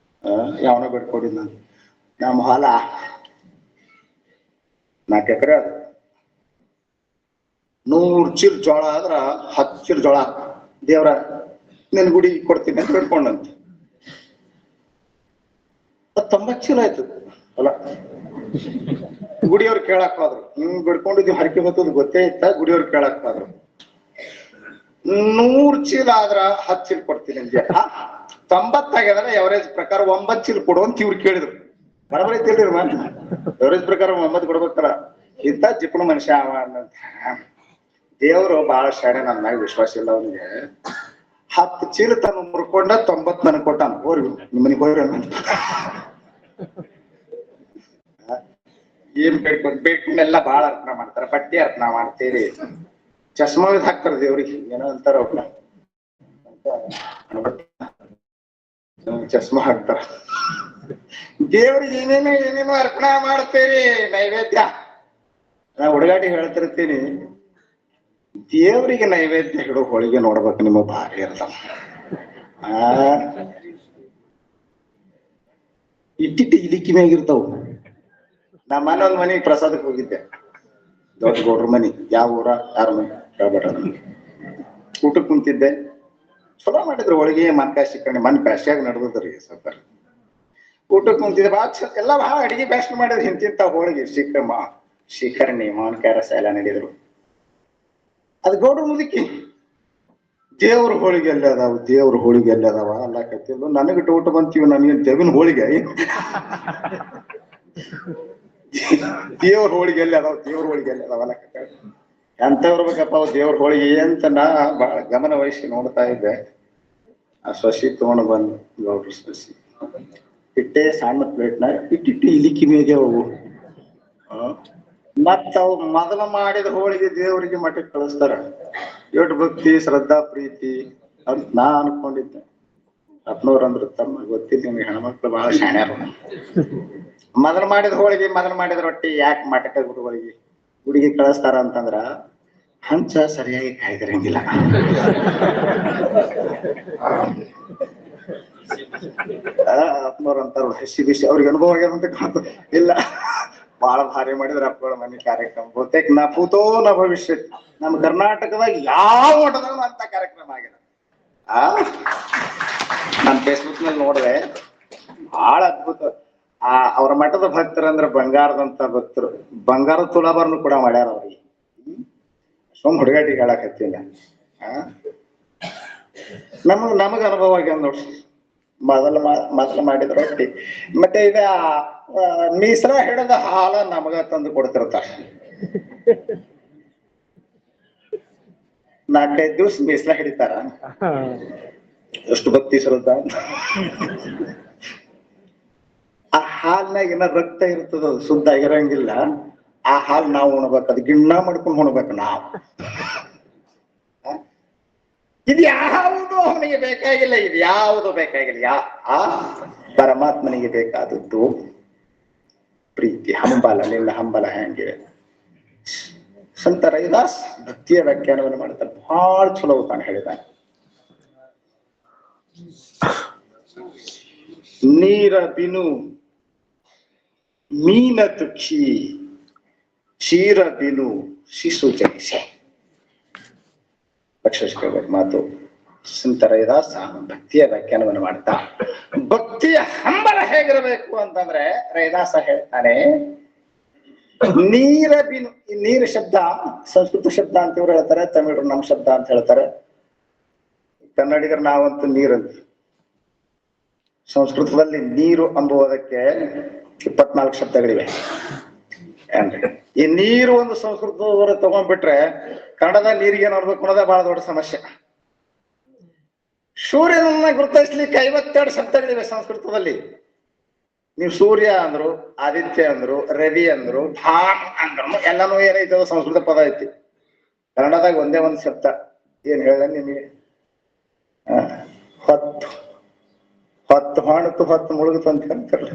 Speaker 4: ಯಾವನ ಬೇಡ್ಕೊಂಡಿಲ್ಲ. ನಮ್ಮ ಹೊಲ 4 ಎಕರೆ ಅದು, 100 ಚೀಲ ಜೋಳ ಆದ್ರ 10 ಚೀಲ ಜೋಳ ದೇವ್ರ ನಿನ್ ಗುಡಿ ಕೊಡ್ತೀನಿ ಅಂತ ಬೇಡ್ಕೊಂಡಂತ. 90 ಚೀಲ ಆಯ್ತು ಹೊಲ. ಗುಡಿಯವ್ರು ಕೇಳಕ್ ಹೋದ್ರು, ಹಿಂಗ್ ಬಿಡ್ಕೊಂಡಿದ್ವಿ ಹರಕೆ ಹೊತ್ತದ್ ಗೊತ್ತೇ ಇತ್ತ. ಗುಡಿಯವ್ರು ಕೇಳಕ್ ಹೋದ್ರು, 100 ಚೀಲ ಆದ್ರ 10 ಚೀಲ ಕೊಡ್ತೀನಿ ಅಂದ್ಯ. 90 ಆಗ್ಯದಲ್ಲ, ಎವರೇಜ್ ಪ್ರಕಾರ 9 ಚೀಲ ಕೊಡು ಅಂತ ಇವ್ರು ಕೇಳಿದ್ರು. ಬರಬರಿ ತಿಳಿದ್ರು ಮಾತು. ಎವರೇಜ್ ಪ್ರಕಾರ 9 ಕೊಡ್ಬೇಕಾರ, ಇಂತ ಜಿಪ್ಪಣ ಮನುಷ್ಯ ಅವ ಅನ್ನಂತ. ದೇವ್ರು ಬಹಳ ಶಾಣೆ, ನನ್ನ ಮ್ಯಾಗ ವಿಶ್ವಾಸ ಇಲ್ಲ ಅವನಿಗೆ. 10 ಚೀಲ ತನ್ನ ಮುರ್ಕೊಂಡ 90 ನನಗೆ ಕೊಟ್ಟಾನ. ಹೋರಿ ನಿಮ್ಮನಿಗೆ ಹೋಗ್ರಿ ಏನ್ ಬೇಕನ್ನೆಲ್ಲ ಬಹಳ ಅರ್ಪಣೆ ಮಾಡ್ತಾರ. ಬಟ್ಟೆ ಅರ್ಪಣೆ ಮಾಡ್ತೀರಿ, ಚಸ್ಮಾ ಹಾಕ್ತಾರ ದೇವ್ರಿಗೆ, ಏನೋ ಅಂತಾರ ಅವ್ರನ್ನ, ಚಸ್ಮಾ ಹಾಕ್ತಾರ. ದೇವ್ರಿಗೆ ಏನೇನೋ ಅರ್ಪಣೆ ಮಾಡ್ತೀರಿ ನೈವೇದ್ಯ. ನಾ ಹುಡುಗಾಟಿ ಹೇಳ್ತಿರ್ತೀನಿ, ದೇವರಿಗೆ ನೈವೇದ್ಯ ಹಿಡೋ ಹೋಳಿಗೆ ನೋಡ್ಬೇಕು, ನಿಮಗ್ ಭಾರಿ ಇರ್ತಾವ. ಇಟ್ಟಿಟ್ಟು ಇಲಿಕ್ಕಿ ಮ್ಯಾಗಿರ್ತಾವ. ನಾ ಮನೆ ಒಂದ್ ಮನೆಗೆ ಪ್ರಸಾದಕ್ಕೆ ಹೋಗಿದ್ದೆ, ದೊಡ್ಡ ಗೌಡ್ರ ಮನಿ. ಯಾವ ಊರ ಯಾರ ಮನೆ ಹೇಳ್ಬೇಡ. ಊಟಕ್ಕೆ ಕುಂತಿದ್ದೆ, ಚಲೋ ಮಾಡಿದ್ರು ಹೋಳಿಗೆ, ಮನ್ಕಾಯಿ ಶಿಕರಣೆ. ಮನ್ ಬ್ಯಾಸ್ಯಾಗ ನಡೆದ್ರಿ ಸ್ವಲ್ಪ. ಊಟಕ್ಕೆ ಕುಂತಿದ್ದೆ, ಎಲ್ಲ ಭಾಳ ಅಡಿಗೆ ಬ್ಯಾಸ್ಟ್ ಮಾಡಿದ್ರು. ಇಂತಿಂತ ಹೋಳಿಗೆ ಶಿಖರಣಿ ಮಾವಿನಕಾಯಿ ರಸ ಎಲ್ಲ ನಡೆದ್ರು. ಅದು ಗೌಡ್ರ ಮುದುಕಿ, ದೇವ್ರ ಹೋಳಿಗೆ ಎಲ್ಲ ಅದಾವ, ದೇವ್ರ ಹೋಳಿಗೆ ಎಲ್ಲ ಅದಾವ ಅಲ್ಲ ಕತ್ತಿದ್ದು. ನನಗಿಟ್ಟು ಊಟ ಬಂತೀವಿ, ನನಗೇನು ದೇವಿನ ಹೋಳಿಗೆ? ದೇವ್ರ ಹೋಳಿಗೆ ಎಲ್ಲ ಅದಾವ, ದೇವ್ರ ಹೋಳಿಗೆ ಎಲ್ಲ ಅದಾವ ಅಲ್ಲ ಕತ್ತ. ಎಂತವ್ರು ಬೇಕಪ್ಪ ಅವು ದೇವ್ರ ಹೋಳಿಗೆ ಅಂತ ನಾ ಬಹಳ ಗಮನ ವಹಿಸಿ ನೋಡ್ತಾ ಇದ್ದೆ. ಆ ಸೊಸಿ ತಗೊಂಡು ಬಂದು, ಗೌಡ್ರ ಸೊಸಿ ಇಟ್ಟೆ ಸಣ್ಣ ಪ್ಲೇಟ್ನ ಇಟ್ಟಿಟ್ಟು ಇಲಿಕ್ಕಿ ಮೇಗೆ ಅವು. ಮತ್ತ ಅವು ಮೊದಲು ಮಾಡಿದ ಹೋಳಿಗೆ ದೇವರಿಗೆ ಮಠಕ್ಕೆ ಕಳಿಸ್ತಾರ. ಎಷ್ಟು ಭಕ್ತಿ ಶ್ರದ್ಧಾ ಪ್ರೀತಿ ಅಂತ ನಾ ಅನ್ಕೊಂಡಿದ್ದೆ. ಅಪ್ನವ್ರು ಅಂದ್ರು, ತಮ್ಮ ಗೊತ್ತಿಲ್ಲ ನಿಮ್ಗೆ ಹೆಣ್ಮಕ್ಳು ಬಹಳ ಶಾಣ್ಯಾರು. ಮೊದಲು ಮಾಡಿದ ಹೋಳಿಗೆ, ಮೊದಲು ಮಾಡಿದ ರೊಟ್ಟಿ ಯಾಕೆ ಮಠಕ್ಕೆ ಗುಡಿಗೆ ಕಳಿಸ್ತಾರ ಅಂತಂದ್ರ ಹಂಚ ಸರಿಯಾಗಿ ಕಾಯ್ದಿರಂಗಿಲ್ಲ. ಅಪ್ನವ್ರು ಅಂತಾರ, ಹಸಿ ಬಿಸಿ ಅವ್ರಿಗೆ ಅನುಭವ ಆಗ್ಯದಂತ ಕಾಣ್ತು. ಇಲ್ಲ, ಬಹಳ ಭಾರಿ ಮಾಡಿದ್ರ ಅಪ್ಪಗಳ ಮನೆ ಕಾರ್ಯಕ್ರಮ. ಬಹುತೇಕ ನಾ ಭೂತೋ ನ ಭವಿಷ್ಯ, ನಮ್ಮ ಕರ್ನಾಟಕದಾಗ ಯಾವ ಮಠದಾಗ ಅಂತ ಕಾರ್ಯಕ್ರಮ ಆಗಿದೆ. ನಾನು ಫೇಸ್ಬುಕ್ ನಲ್ಲಿ ನೋಡಿದೆ, ಬಹಳ ಅದ್ಭುತ. ಅವ್ರ ಮಠದ ಭಕ್ತರಂದ್ರ ಬಂಗಾರದಂತ ಭಕ್ತರು. ಬಂಗಾರದ ತುಲಾಭರಣ ಕೂಡ ಮಾಡ್ಯಾರ ಅವ್ರಿಗೆ. ಸುಮ್ ಹುಡುಗಾಟಿಗೆ ಹೇಳಕತ್ತಿಲ್ಲ. ನಮಗ ಅನುಭವ ಆಗ್ಯಾದ ನೋಡ್ರಿ. ಮೊದಲು ಮಾಡಿದ ರೊಟ್ಟಿ, ಮತ್ತೆ ಇದ ಮೀಸರ ಹಿಡದ ಹಾಲ ನಮಗ ತಂದು ಕೊಡ್ತಿರ್ತಾರ. 4-5 ದಿವ್ಸ ಮೀಸಲ ಹಿಡಿತಾರ. ಎಷ್ಟು ಭಕ್ತಿ ಶ್ರದ್ಧಾ. ಆ ಹಾಲ್ನಾಗ ಏನ ರಕ್ತ ಇರ್ತದ, ಶುದ್ಧ ಇರಂಗಿಲ್ಲ. ಆ ಹಾಲ್ ನಾವು ಉಣ್ಬೇಕು, ಅದು ಗಿಣ್ಣ ಮಾಡ್ಕೊಂಡು ಉಣ್ಬೇಕು ನಾವು. ಇದು ಯಾವುದು ಅವನಿಗೆ ಬೇಕಾಗಿಲ್ಲ, ಇದು ಯಾವುದು ಬೇಕಾಗಿಲ್ಲ. ಆ ಪರಮಾತ್ಮನಿಗೆ ಬೇಕಾದದ್ದು ಪ್ರೀತಿ, ಹಂಬಲ. ನಿನ್ನ ಹಂಬಲ ಹೆಂಗಿದೆ? ಸಂತ ರೈದಾಸ್ ಭಕ್ತಿಯ ವ್ಯಾಖ್ಯಾನವನ್ನು ಮಾಡ್ತಾರೆ, ಬಹಳ ಚಲೋ ತಾನು ಹೇಳಿದಾನೆ. ನೀರ ಬಿನು ಮೀನ ತುಕ್ಷಿ, ಕ್ಷೀರ ಬಿನು ಶಿಶು ಜನಿಸೆ. ಮಾತು ಸಂತ ರೈದಾಸ ಭಕ್ತಿಯ ವ್ಯಾಖ್ಯಾನವನ್ನು ಮಾಡ್ತಾ, ಭಕ್ತಿಯ ಹಂಬಲ ಹೇಗಿರಬೇಕು ಅಂತಂದ್ರೆ ರೈದಾಸ ಹೇಳ್ತಾನೆ, ನೀರ ಬಿನು. ಈ ನೀರು ಶಬ್ದ ಸಂಸ್ಕೃತ ಶಬ್ದ ಅಂತ ಇವ್ರು ಹೇಳ್ತಾರೆ, ತಮಿಳರು ನಮ್ಮ ಶಬ್ದ ಅಂತ ಹೇಳ್ತಾರೆ, ಕನ್ನಡಿಗರು ನಾವಂತೂ ನೀರಂತ. ಸಂಸ್ಕೃತದಲ್ಲಿ ನೀರು ಅಂಬುವುದಕ್ಕೆ 24 ಶಬ್ದಗಳಿವೆ. ಈ ನೀರು ಒಂದು ಸಂಸ್ಕೃತದವರು ತಗೊಂಡ್ಬಿಟ್ರೆ ಕನ್ನಡದ ನೀರಿಗೆ ನೋಡ್ಬೇಕು ಅನ್ನೋದೇ ಬಹಳ ದೊಡ್ಡ ಸಮಸ್ಯೆ. ಸೂರ್ಯನನ್ನ ಗುರುತಿಸ್ಲಿಕ್ಕೆ 52 ಶಬ್ದಗಳಿವೆ ಸಂಸ್ಕೃತದಲ್ಲಿ. ನೀವು ಸೂರ್ಯ ಅಂದ್ರು, ಆದಿತ್ಯ ಅಂದ್ರು, ರವಿ ಅಂದ್ರು, ಭಾನ್ ಅಂದ್ರು, ಎಲ್ಲಾನು ಏನೈತೆ ಅದು ಸಂಸ್ಕೃತ ಪದ ಐತಿ. ಕನ್ನಡದಾಗ ಒಂದೇ ಒಂದು ಶಬ್ದ ಏನ್ ಹೇಳ ನಿಮಗೆ, ಹೊತ್ತು ಹಾಣುತ್ತು ಹೊತ್ತು ಮುಳುಗುತ್ತು ಅಂತ ಹೇಳ್ತಾರಲ್ಲ.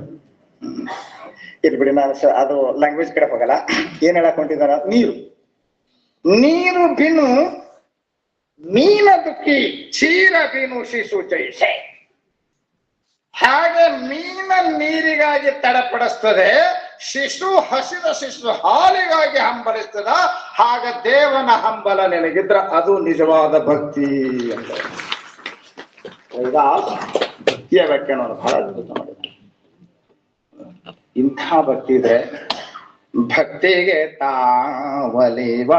Speaker 4: ಇಲ್ಲಿ ಬಿಡಿ, ನಾನು ಅದು ಲ್ಯಾಂಗ್ವೇಜ್ ಕಡೆ ಹೋಗಲ್ಲ. ಏನ್ ಹೇಳಕ್ ಹೊಂಟಿದಾರ? ನೀರು ಬಿನು ಮೀನ ದುಃಖಿ, ಕ್ಷೀರ ಬಿನು ಶಿಶು ಜೈಸೆ. ಹಾಗೆ ಮೀನ ನೀರಿಗಾಗಿ ತಡಪಡಿಸ್ತದೆ, ಹಸಿದ ಶಿಶು ಹಾಲಿಗಾಗಿ ಹಂಬಲಿಸ್ತದ. ಹಾಗ ದೇವನ ಹಂಬಲ ನಿನಗಿದ್ರ ಅದು ನಿಜವಾದ ಭಕ್ತಿ ಅಂತ ಭಕ್ತಿಯ ವ್ಯಾಖ್ಯಾನ ಬಹಳ ಅದ್ಭುತ ಮಾಡಿದ. ಇಂಥ ಭಕ್ತಿ ಇದ್ರೆ ಭಕ್ತಿಗೆ ತಾವಲಿವ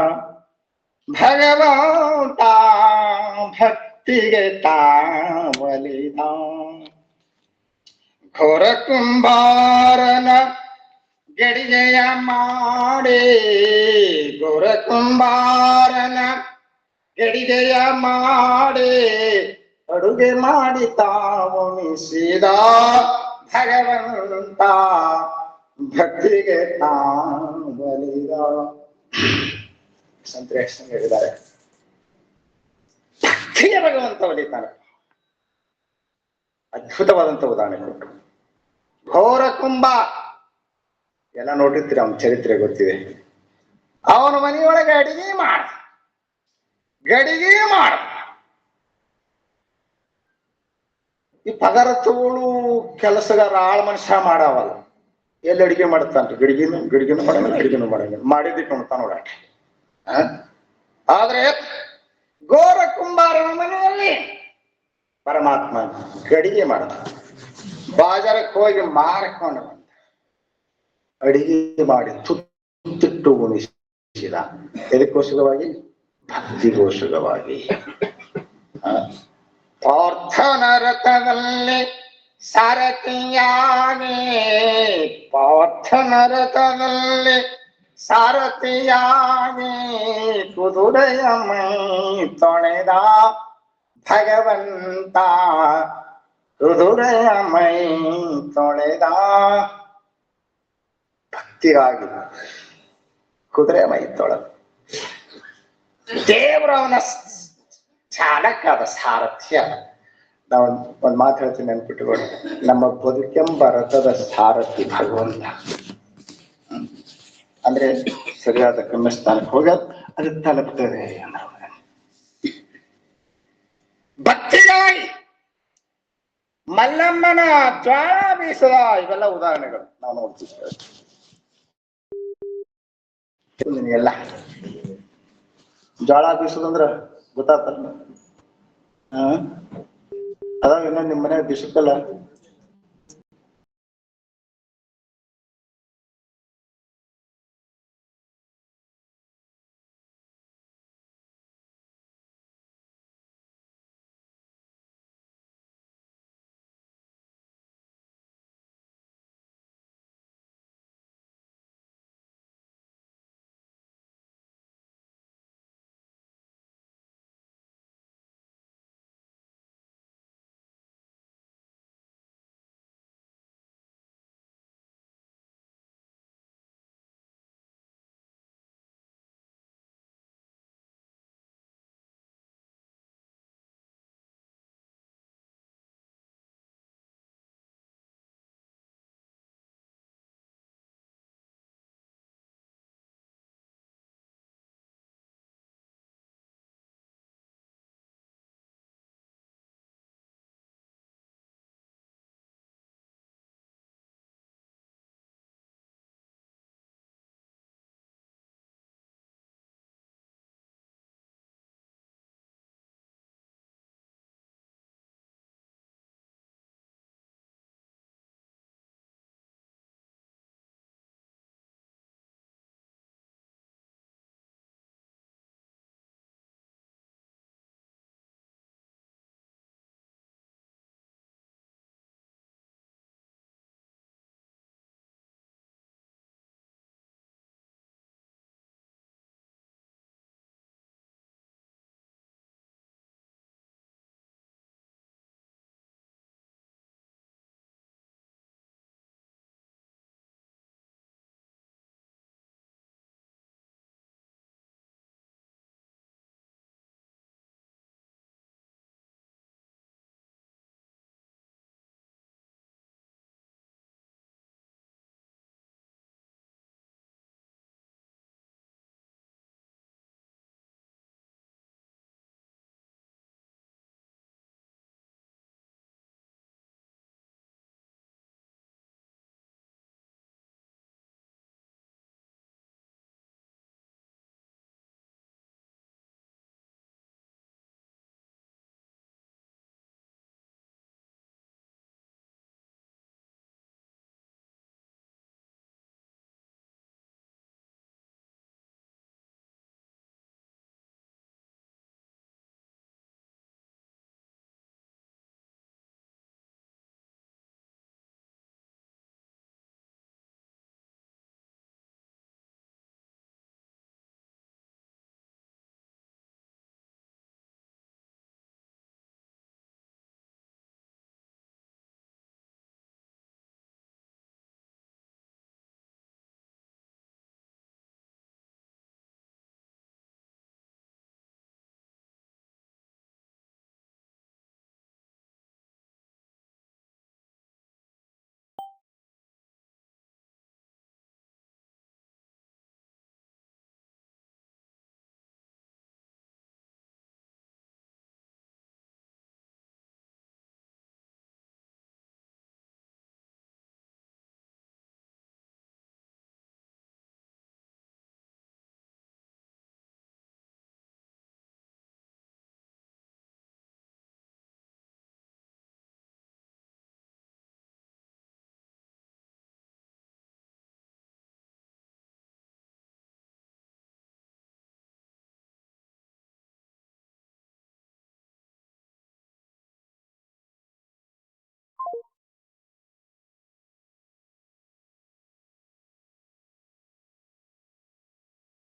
Speaker 4: ಭಗವಂತ, ಭಕ್ತಿಗೆ ತಾವಲಿದ. ಘೋರ ಕುಂಭಾರನ ಗಡಿಗೆಯ ಮಾಡಿ, ಘೋರ ಕುಂಭಾರನ ಎಡಿಗೆಯ ಮಾಡಿ ಅಡುಗೆ ಮಾಡಿ ತಾವುಣಿಸಿದ ಭಗವಂತ ಭಕ್ತಿಗೆ ತಾಬಲಿದ ಸಂತರೇಶ್ ಹೇಳಿದ್ದಾರೆ. ಭಕ್ತಿಗೆ ಭಗವಂತ ಒಲಿತಾನೆ. ಅದ್ಭುತವಾದಂತ ಉದಾಹರಣೆ ಕೊಟ್ಟರು. ಘೋರ ಕುಂಭ ಎಲ್ಲ ನೋಡಿರ್ತೀರಿ, ಅವನ ಚರಿತ್ರೆ ಗೊತ್ತಿದೆ. ಅವನ ಮನೆಯೊಳಗೆ ಅಡಿಗೆ ಮಾಡ ಈ ಪಗಾರ ತಗೋಳು ಕೆಲಸಗಾರ ಆಳ್ ಮನುಷ್ಯ ಮಾಡಾವಲ್ಲ. ಎಲ್ಲಿ ಅಡಿಗೆ ಮಾಡ್ತಾನ್ರಿ? ಗಡಿಗೆನು ಮಾಡಂಗಿಲ್ಲ, ಅಡಿಗೆನು ಮಾಡಂಗಿಲ್ಲ, ಮಾಡಿದ್ದಕ್ಕೆ ನೋಡ್ತಾನ ನೋಡಾಟ. ಆದ್ರೆ ಘೋರ ಕುಂಬಾರನ ಮನೆಯಲ್ಲಿ ಪರಮಾತ್ಮ ಗಡಿಗೆ ಮಾಡ್ದ. ಬಾಜಾರಕ್ಕೆ ಹೋಗಿ ಮಾರ್ಕೊಂಡು ಬಂದ, ಅಡಿಗೆ ಮಾಡಿ ತುತ್ತಿಟ್ಟು ಉಣಿಸಿದ. ಎದಕ್ಕೋಸ್ಕರವಾಗಿ? ಭಕ್ತಿಗೋಸ್ಕರವಾಗಿ. ಪಾರ್ಥನ ರಥದಲ್ಲಿ ಸಾರಥಿಯಾಗಿ, ಪಾರ್ಥನ ರಥದಲ್ಲಿ ಸಾರಥಿಯಾಗಿ ಕುದುರೆಯ ಮೈ ತೊಳೆದ ಭಗವಂತ, ಕುದುರೆಯ ಮೈ ತೊಳೆದ. ಭಕ್ತಿಗಾಗಿ ಕುದುರೆ ಮೈ ತೊಳೆದ. ದೇವರು ಅವನ ಚಾಲಕ, ಅದ ಸಾರಥ್ಯ. ನಾವು ಒಂದ್ ಮಾತು ಹೇಳ್ತೀನಿ, ನೆನ್ಪಿಟ್ಟುಕೊಳ್ಳಿ. ನಮ್ಮ ಬದುಕೆಂಬ ರಥದ ಸಾರಥಿ ಭಗವಂತ. ಅಂದ್ರೆ ಸರಿಯಾದ ಗಮ್ಯಸ್ಥಾನಕ್ಕೆ ಹೋಗೋದು ಅದು ತಲುಪ್ತದೆ. ಭಕ್ತಿಗಾಗಿ ಮಲ್ಲಮ್ಮನ ಜ್ವಾಳ ಬೀಸದ, ಇವೆಲ್ಲ ಉದಾಹರಣೆಗಳು ನಾವು ನೋಡ್ತಿದ್ದೇವೆ. ಎಲ್ಲ ಜ್ವಾಳ ಬೀಸೋದಂದ್ರ ಗೊತ್ತಾಗ್ತಲ್ಲ. ಅದಾವ ಇನ್ನೊಂದು ನಿಮ್ಮ ಮನೆ ಬೀಸಕ್ಕಲ್ಲ,